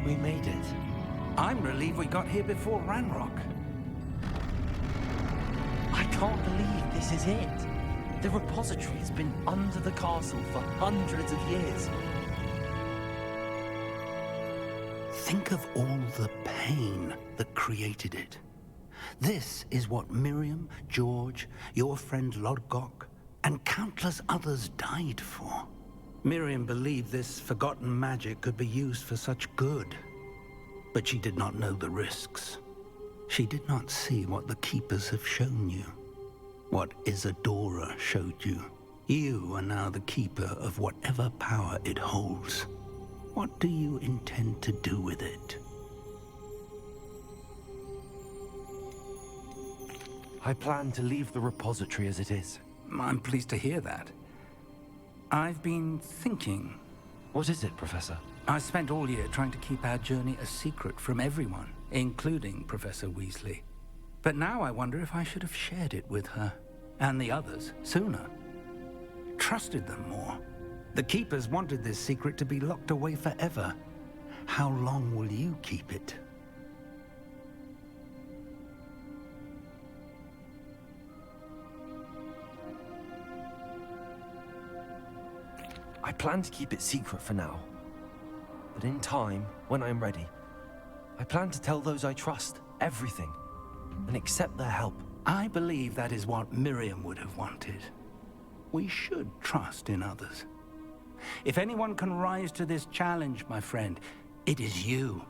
We made it. I'm relieved we got here before Ranrock. I can't believe this is it. The repository has been under the castle for hundreds of years. Think of all the pain that created it. This is what Miriam, George, your friend Lodgok, and countless others died for. Miriam believed this forgotten magic could be used for such good, but she did not know the risks. She did not see what the Keepers have shown you, what Isadora showed you. You are now the Keeper of whatever power it holds. What do you intend to do with it? I plan to leave the repository as it is. I'm pleased to hear that. I've been thinking. What is it, Professor? I spent all year trying to keep our journey a secret from everyone, including Professor Weasley. But now I wonder if I should have shared it with her, and the others, sooner. Trusted them more. The Keepers wanted this secret to be locked away forever. How long will you keep it? I plan to keep it secret for now. But in time, when I'm ready, I plan to tell those I trust everything and accept their help. I believe that is what Miriam would have wanted. We should trust in others. If anyone can rise to this challenge, my friend, it is you.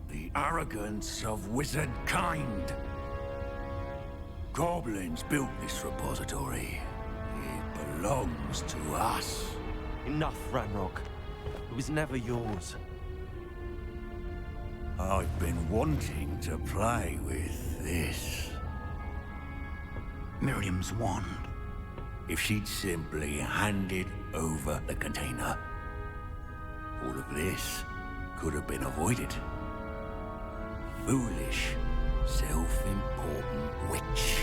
The arrogance of wizard kind. Goblins built this repository. It belongs to us. Enough, Ranrock. It was never yours. I've been wanting to play with this. Miriam's wand. If she'd simply handed over the container, all of this could have been avoided. Foolish, self-important witch.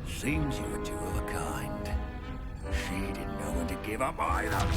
Seems you were two of a kind. She didn't know when to give up either.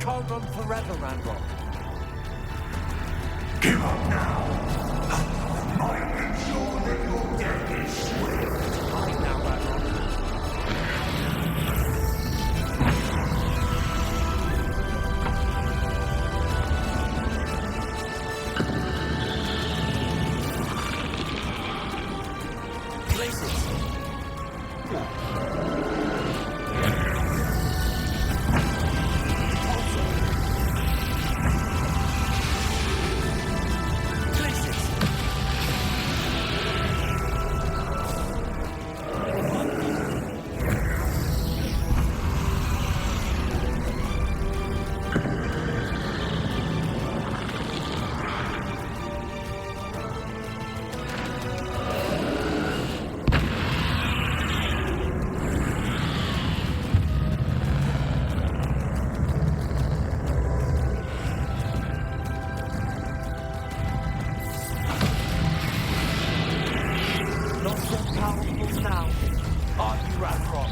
can't run forever, Ranrock. Give up now. Might ensure that your death is swift. Hide now, Ranrock. Places. Not so powerful now, are you, Ranrock?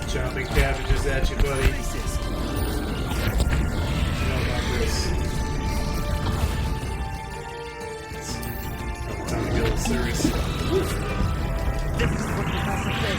Chopping cabbages at you, buddy. You know about this. Time to get a little serious. This is what you have to say.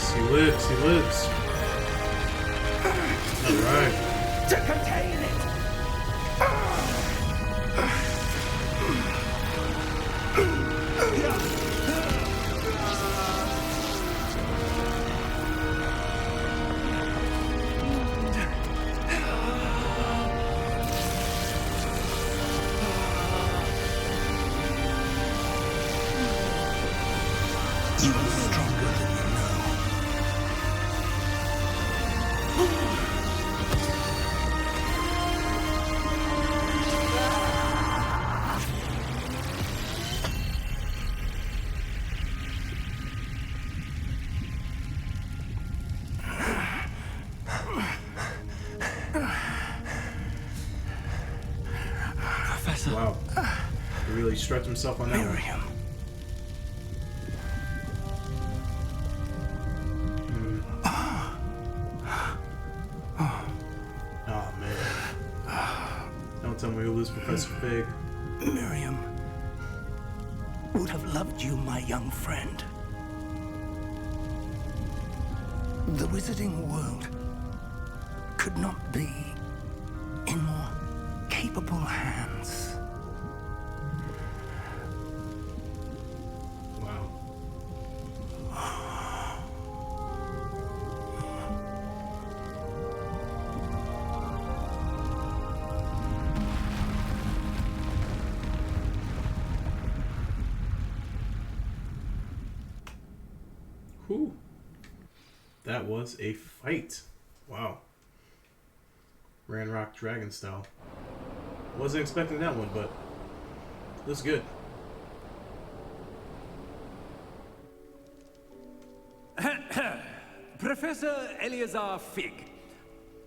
lives. He lives. He lives. All right. To contain it! You are stronger than you know. Professor. Wow. He really stretched himself on that one. Oh man. Don't tell me we lose Professor Fig. Miriam would have loved you, my young friend. The wizarding world could not be in more capable hands. Wow. Whew. That was a fight. Wow. Ranrock Dragon style. Wasn't expecting that one, but it was good. Professor Eleazar Fig.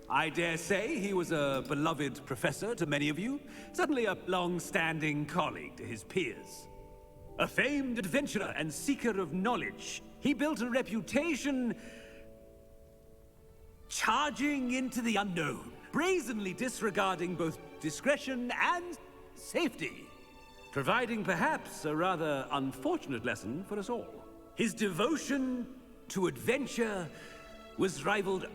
I dare say he was a beloved professor to many of you, certainly a long-standing colleague to his peers. A famed adventurer and seeker of knowledge, he built a reputation charging into the unknown, brazenly disregarding both discretion and safety, providing perhaps a rather unfortunate lesson for us all. His devotion to adventure was rivaled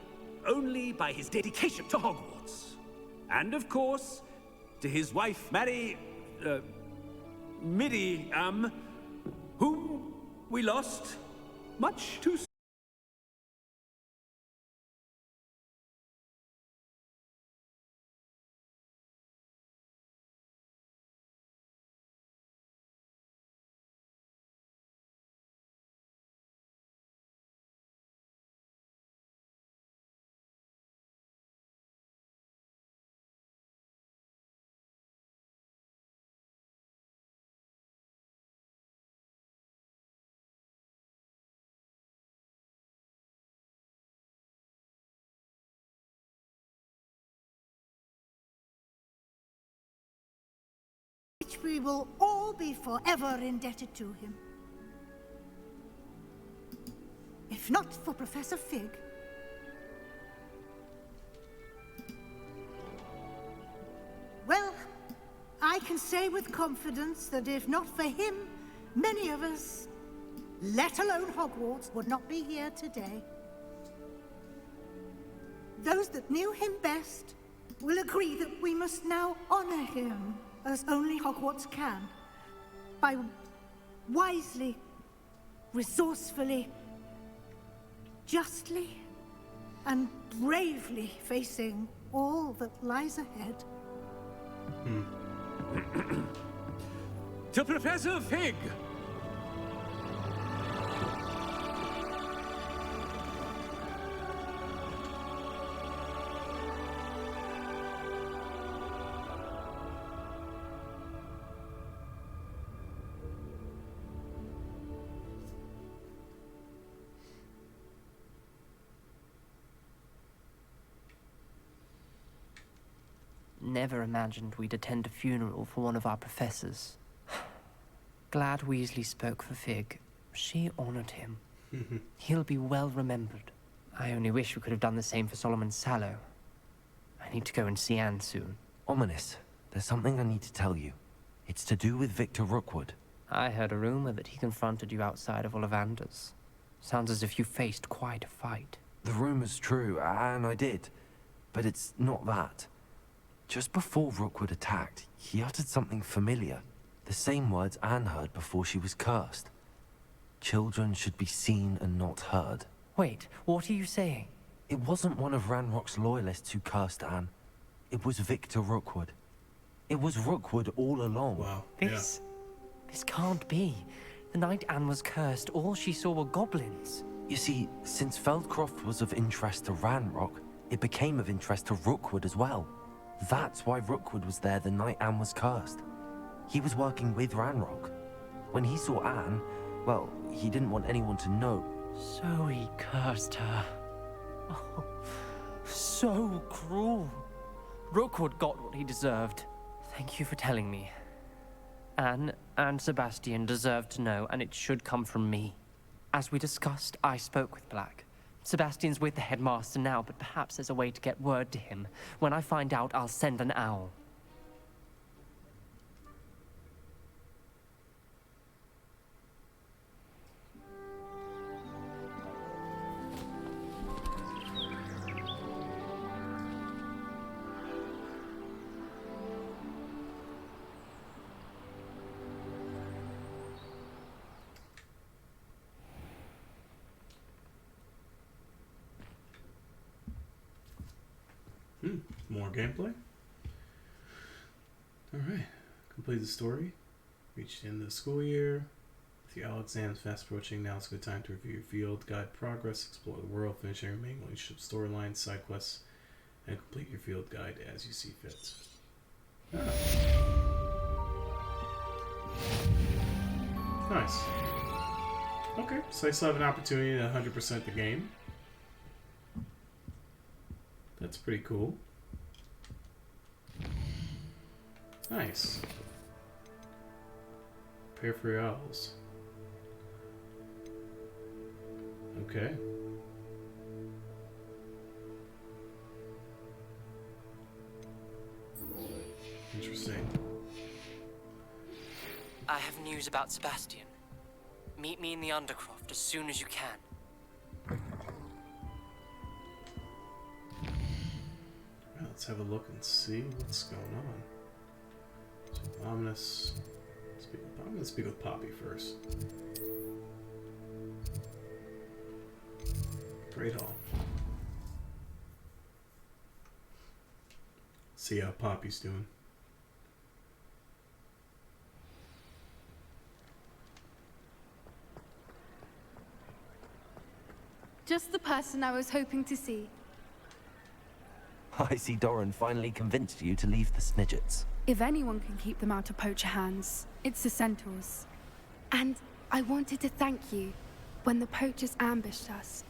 only by his dedication to Hogwarts. And of course, to his wife, Midi, whom we lost much too soon. Which we will all be forever indebted to him. If not for Professor Fig, well, I can say with confidence that if not for him, many of us, let alone Hogwarts, would not be here today. Those that knew him best will agree that we must now honor him as only Hogwarts can, by wisely, resourcefully, justly, and bravely facing all that lies ahead. To Professor Fig! Never imagined we'd attend a funeral for one of our professors. Glad Weasley spoke for Fig. She honored him. He'll be well remembered. I only wish we could have done the same for Solomon Sallow. I need to go and see Anne soon. Ominous. There's something I need to tell you. It's to do with Victor Rookwood. I heard a rumor that he confronted you outside of Ollivander's. Sounds as if you faced quite a fight. The rumor's true, and I did. But it's not that. Just before Rookwood attacked, he uttered something familiar. The same words Anne heard before she was cursed. Children should be seen and not heard. Wait, what are you saying? It wasn't one of Ranrock's loyalists who cursed Anne. It was Victor Rookwood. It was Rookwood all along. Wow. This can't be. The night Anne was cursed, all she saw were goblins. You see, since Feldcroft was of interest to Ranrock, it became of interest to Rookwood as well. That's why Rookwood was there the night Anne was cursed. He was working with Ranrock. When he saw Anne, well, he didn't want anyone to know. So he cursed her. Oh, so cruel. Rookwood got what he deserved. Thank you for telling me. Anne and Sebastian deserved to know, and it should come from me. As we discussed, I spoke with Black. Sebastian's with the headmaster now, but perhaps there's a way to get word to him. When I find out, I'll send an owl. More gameplay. Alright. Complete the story. Reached the end of the school year. With your AL exams fast approaching, now is a good time to review your field, guide progress, explore the world, finish your main relationship storylines, side quests, and complete your field guide as you see fit. Nice. Okay, so I still have an opportunity to 100% the game. That's pretty cool. Nice. Prepare for your owls. Okay. Interesting. I have news about Sebastian. Meet me in the Undercroft as soon as you can. Well, let's have a look and see what's going on. So, ominous. I'm gonna speak with Poppy first. Great Hall. See how Poppy's doing. Just the person I was hoping to see. I see Doran finally convinced you to leave the Snidgets. If anyone can keep them out of poacher hands, it's the centaurs. And I wanted to thank you. When the poachers ambushed us,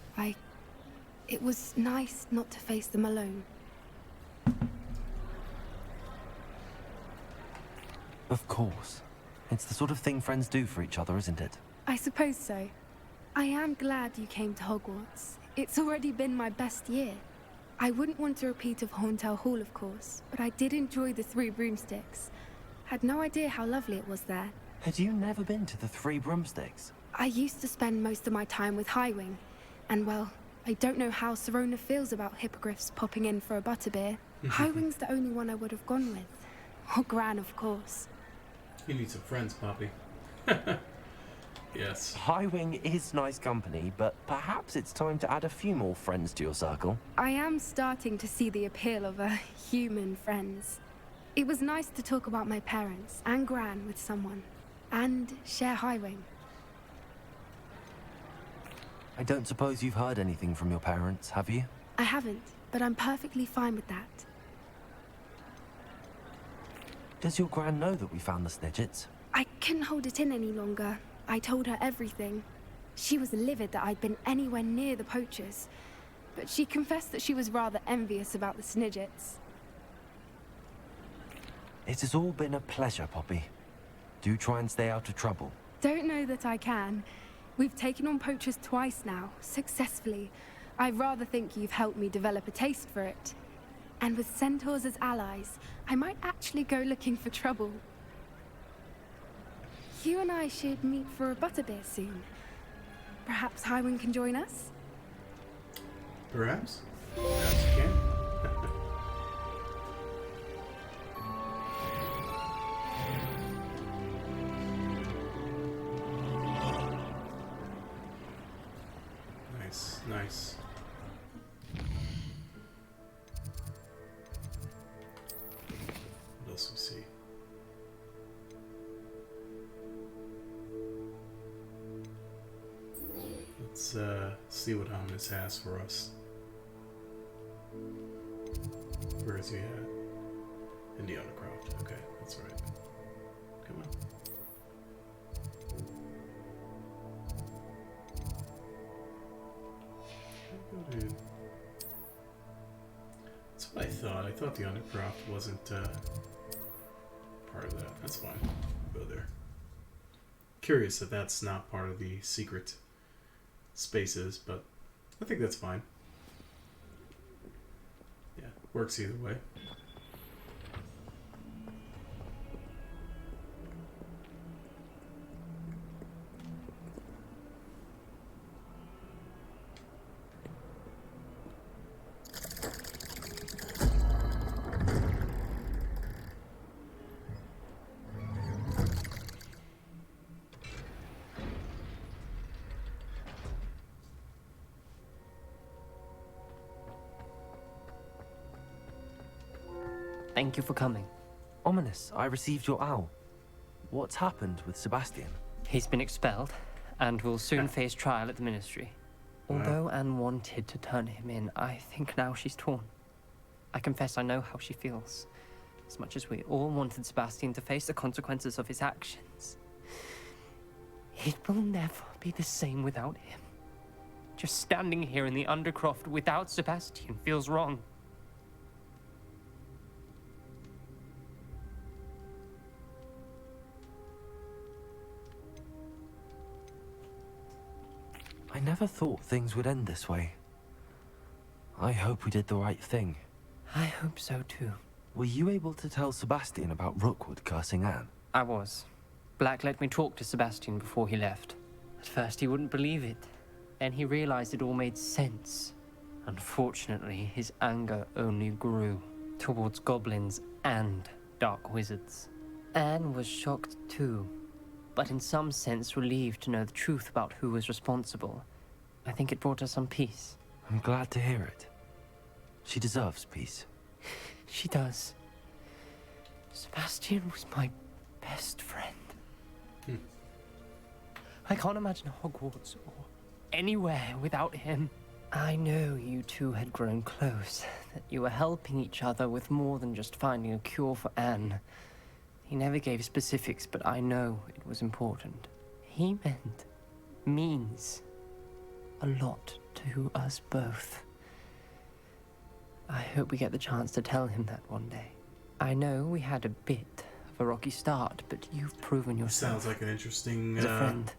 it was nice not to face them alone. Of course. It's the sort of thing friends do for each other, isn't it? I suppose so. I am glad you came to Hogwarts. It's already been my best year. I wouldn't want a repeat of Horntail Hall, of course, but I did enjoy the Three Broomsticks. Had no idea how lovely it was there. Had you never been to the Three Broomsticks? I used to spend most of my time with Highwing, and well, I don't know how Serona feels about hippogriffs popping in for a butterbeer. Highwing's the only one I would have gone with. Or Gran, of course. You need some friends, Poppy. Yes. Highwing is nice company, but perhaps it's time to add a few more friends to your circle. I am starting to see the appeal of human friends. It was nice to talk about my parents and Gran with someone, and share Highwing. I don't suppose you've heard anything from your parents, have you? I haven't, but I'm perfectly fine with that. Does your Gran know that we found the Snidgets? I couldn't hold it in any longer. I told her everything. She was livid that I'd been anywhere near the poachers, but she confessed that she was rather envious about the Snidgets. It has all been a pleasure, Poppy. Do try and stay out of trouble. Don't know that I can. We've taken on poachers twice now, successfully. I rather think you've helped me develop a taste for it. And with centaurs as allies, I might actually go looking for trouble. You and I should meet for a butterbeer soon. Perhaps Highwind can join us? Perhaps. Perhaps you can. Nice, nice. What else we see? Let's see what Omnis has for us. Where is he at? Indiana Croft. Okay, that's right. Come on. Go to... That's what I thought. I thought the Undercroft wasn't part of that. That's fine. Go there. Curious that that's not part of the secret spaces, but I think that's fine. Yeah, works either way. Thank you for coming. Ominous, I received your owl. What's happened with Sebastian? He's been expelled, and will soon face trial at the Ministry. Although Anne wanted to turn him in, I think now she's torn. I confess I know how she feels. As much as we all wanted Sebastian to face the consequences of his actions. It will never be the same without him. Just standing here in the Undercroft without Sebastian feels wrong. I never thought things would end this way. I hope we did the right thing. I hope so too. Were you able to tell Sebastian about Rookwood cursing Anne? I was. Black let me talk to Sebastian before he left. At first he wouldn't believe it. Then he realized it all made sense. Unfortunately, his anger only grew towards goblins and dark wizards. Anne was shocked too, but in some sense relieved to know the truth about who was responsible. I think it brought her some peace. I'm glad to hear it. She deserves peace. She does. Sebastian was my best friend. I can't imagine Hogwarts or anywhere without him. I know you two had grown close, that you were helping each other with more than just finding a cure for Anne. He never gave specifics, but I know it was important. He means a lot to us both. I hope we get the chance to tell him that one day. I know we had a bit of a rocky start, but you've proven yourself. Sounds like an interesting as a friend.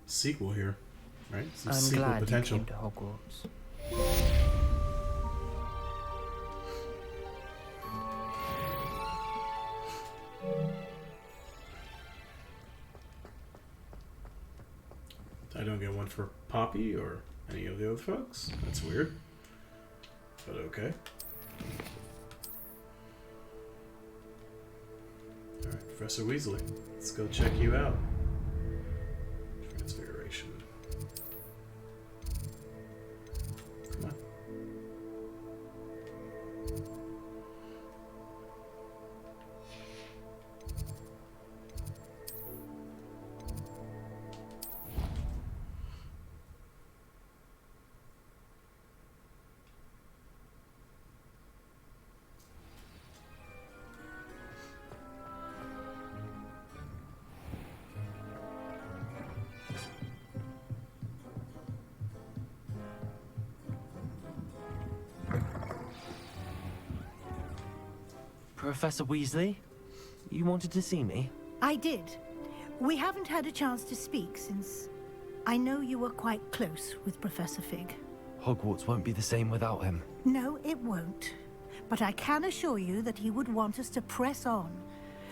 Sequel here, right? Some I'm sequel glad potential. you came to Hogwarts. I don't get one for Poppy or any of the other folks. That's weird. But okay. Alright, Professor Weasley. Let's go check you out. Transfiguration. Come on. Professor Weasley? You wanted to see me? I did. We haven't had a chance to speak since I know you were quite close with Professor Fig. Hogwarts won't be the same without him. No, it won't. But I can assure you that he would want us to press on,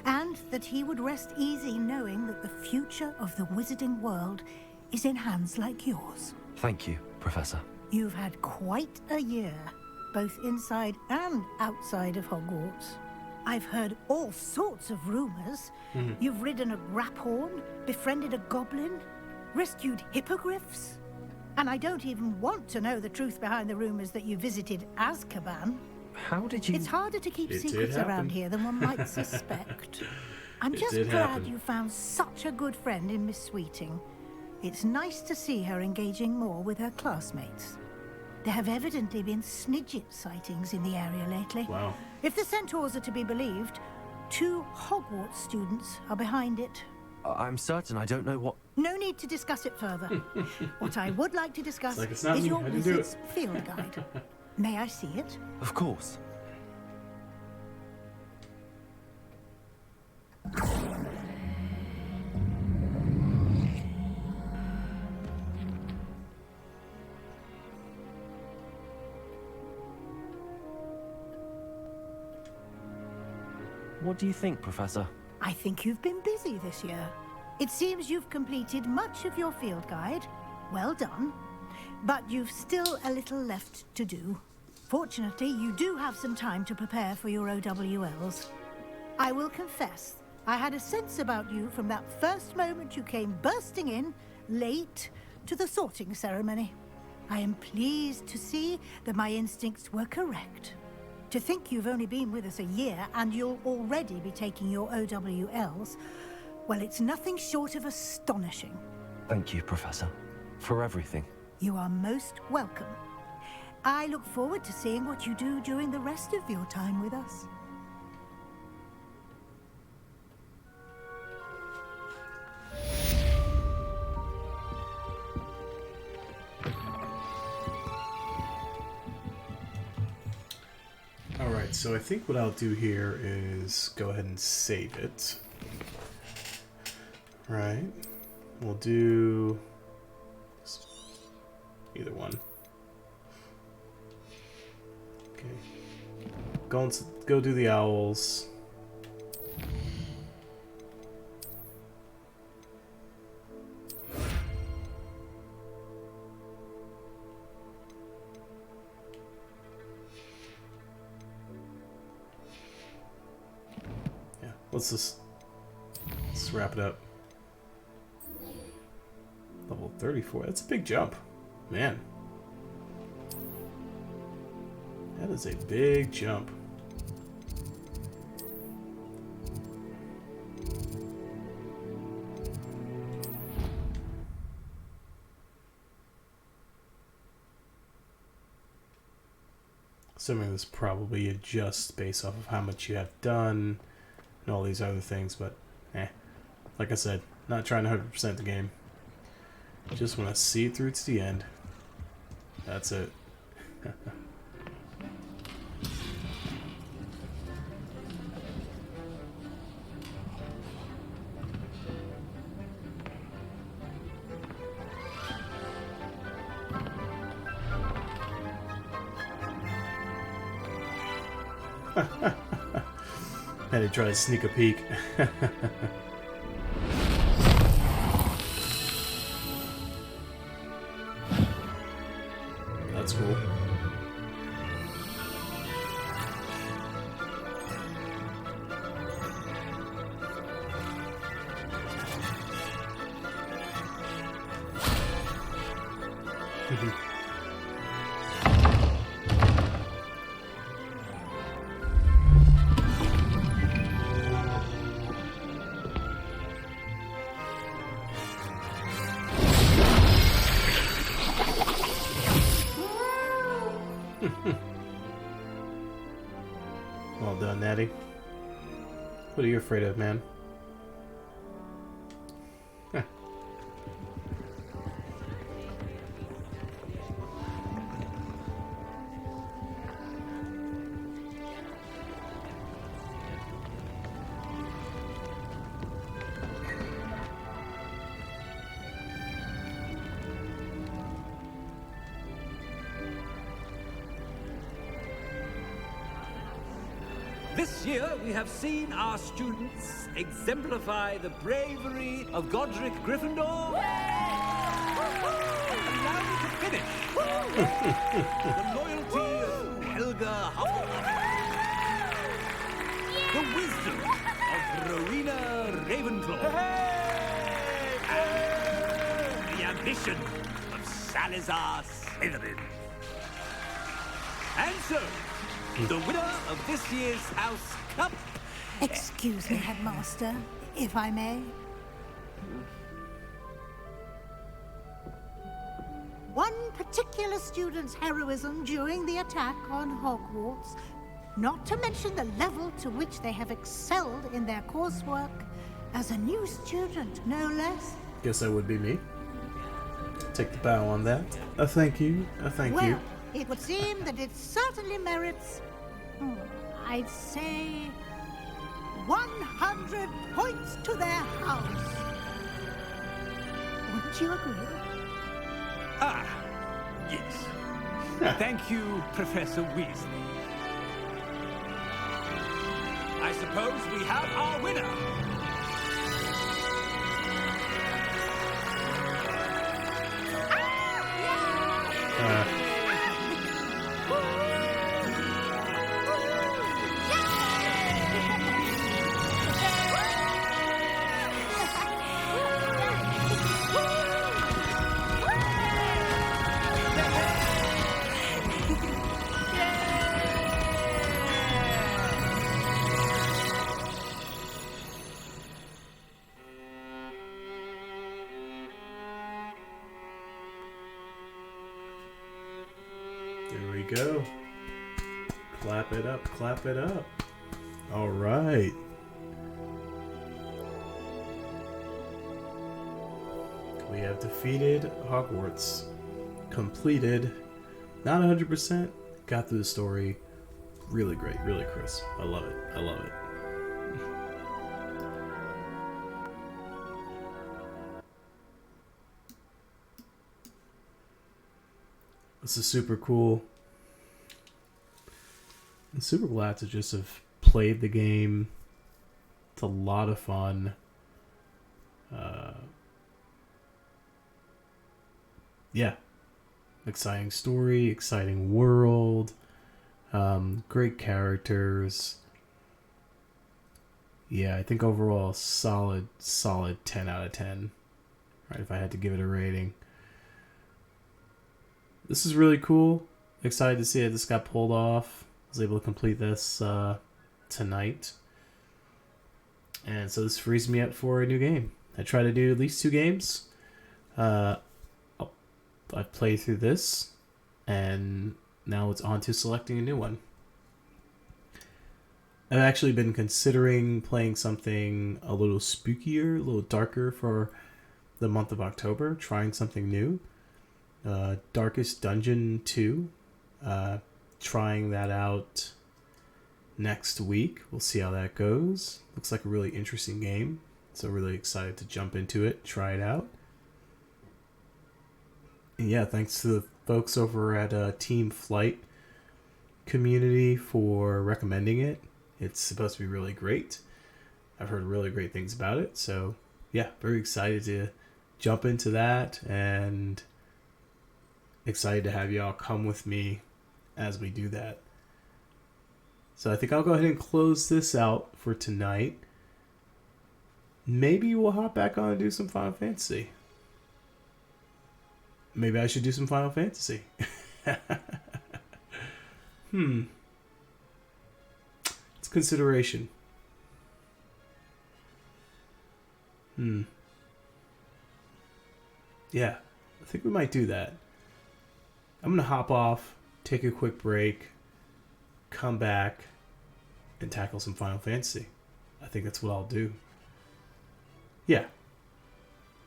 and that he would rest easy knowing that the future of the wizarding world is in hands like yours. Thank you, Professor. You've had quite a year, both inside and outside of Hogwarts. I've heard all sorts of rumors. You've ridden a graphorn, befriended a goblin, rescued hippogriffs. And I don't even want to know the truth behind the rumors that you visited Azkaban. How did you... It's harder to keep secrets around here than one might suspect. I'm just glad you found such a good friend in Miss Sweeting. It's nice to see her engaging more with her classmates. There have evidently been Snidget sightings in the area lately. Wow. If the centaurs are to be believed, 2 Hogwarts students are behind it. I'm certain I don't know what... No need to discuss it further. What I would like to discuss is me. your I didn't do wizard's field guide. May I see it? Of course. What do you think, Professor? I think you've been busy this year. It seems you've completed much of your field guide. Well done. But you've still a little left to do. Fortunately, you do have some time to prepare for your OWLs. I will confess, I had a sense about you from that first moment you came bursting in, late, to the sorting ceremony. I am pleased to see that my instincts were correct. To think you've only been with us a year and you'll already be taking your OWLs, well, it's nothing short of astonishing. Thank you, Professor, for everything. You are most welcome. I look forward to seeing what you do during the rest of your time with us. Alright, so I think what I'll do here is go ahead and save it. Right. We'll do either one. Okay. Go do the owls. Yeah, let's wrap it up. Level 34. That's a big jump. Man. That is a big jump. Assuming this probably adjusts based off of how much you have done and all these other things, but like I said, not trying to 100% the game. Just want to see it through to the end. That's it. Had to try to sneak a peek. That's cool. Well done, Natty. What are you afraid of, man? This year, we have seen our students exemplify the bravery of Godric Gryffindor The loyalty of Helga Hufflepuff. The wisdom of Rowena Ravenclaw. And the ambition of Salazar Slytherin. And so, the winner of this year's House Cup... Excuse me, Headmaster, if I may. One particular student's heroism during the attack on Hogwarts, not to mention the level to which they have excelled in their coursework, as a new student, no less. Guess that would be me. Take the bow on that. Thank you. Thank you. Well, it would seem that it certainly merits, I'd say, 100 points to their house. Wouldn't you agree? Ah, yes. Thank you, Professor Weasley. I suppose we have our winner. There we go. Clap it up, clap it up. All right. We have defeated Hogwarts. Completed. Not 100%. Got through the story. Really great, really crisp. I love it. I love it. This is super cool. I'm super glad to just have played the game. It's a lot of fun. Yeah. Exciting story, exciting world. Great characters. Yeah, I think overall solid 10 out of 10. Right, if I had to give it a rating. This is really cool. Excited to see it. This got pulled off. I was able to complete this tonight. And so this frees me up for a new game. I try to do at least 2 games. I've played through this. And now it's on to selecting a new one. I've actually been considering playing something a little spookier, a little darker for the month of October. Trying something new. Darkest Dungeon 2. Trying that out next week. We'll see how that goes. Looks like a really interesting game. So really excited to jump into it, try it out. And yeah, thanks to the folks over at Team Flight community for recommending it. It's supposed to be really great. I've heard really great things about it. So yeah, very excited to jump into that and excited to have y'all come with me as we do that. So I think I'll go ahead and close this out for tonight. Maybe we'll hop back on and do some Final Fantasy. Maybe I should do some Final Fantasy. It's consideration. Yeah, I think we might do that. I'm going to hop off, take a quick break, come back, and tackle some Final Fantasy. I think that's what I'll do. Yeah.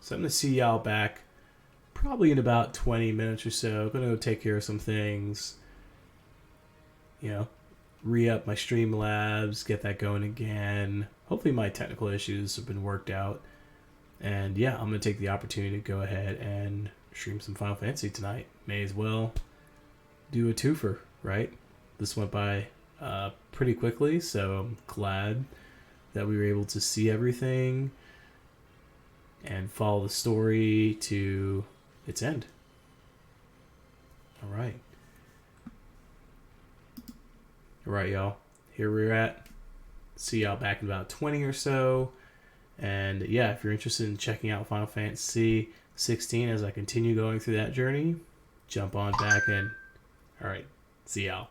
So I'm going to see y'all back probably in about 20 minutes or so. I'm going to go take care of some things. You know, re-up my Streamlabs, get that going again. Hopefully my technical issues have been worked out. And yeah, I'm going to take the opportunity to go ahead and stream some Final Fantasy tonight. May as well do a twofer, right? This went by pretty quickly, so I'm glad that we were able to see everything and follow the story to its end. All right. All right, y'all. Here we're at. See y'all back in about 20 or so. And yeah, if you're interested in checking out Final Fantasy 16 as I continue going through that journey, jump on back in. All right. See y'all.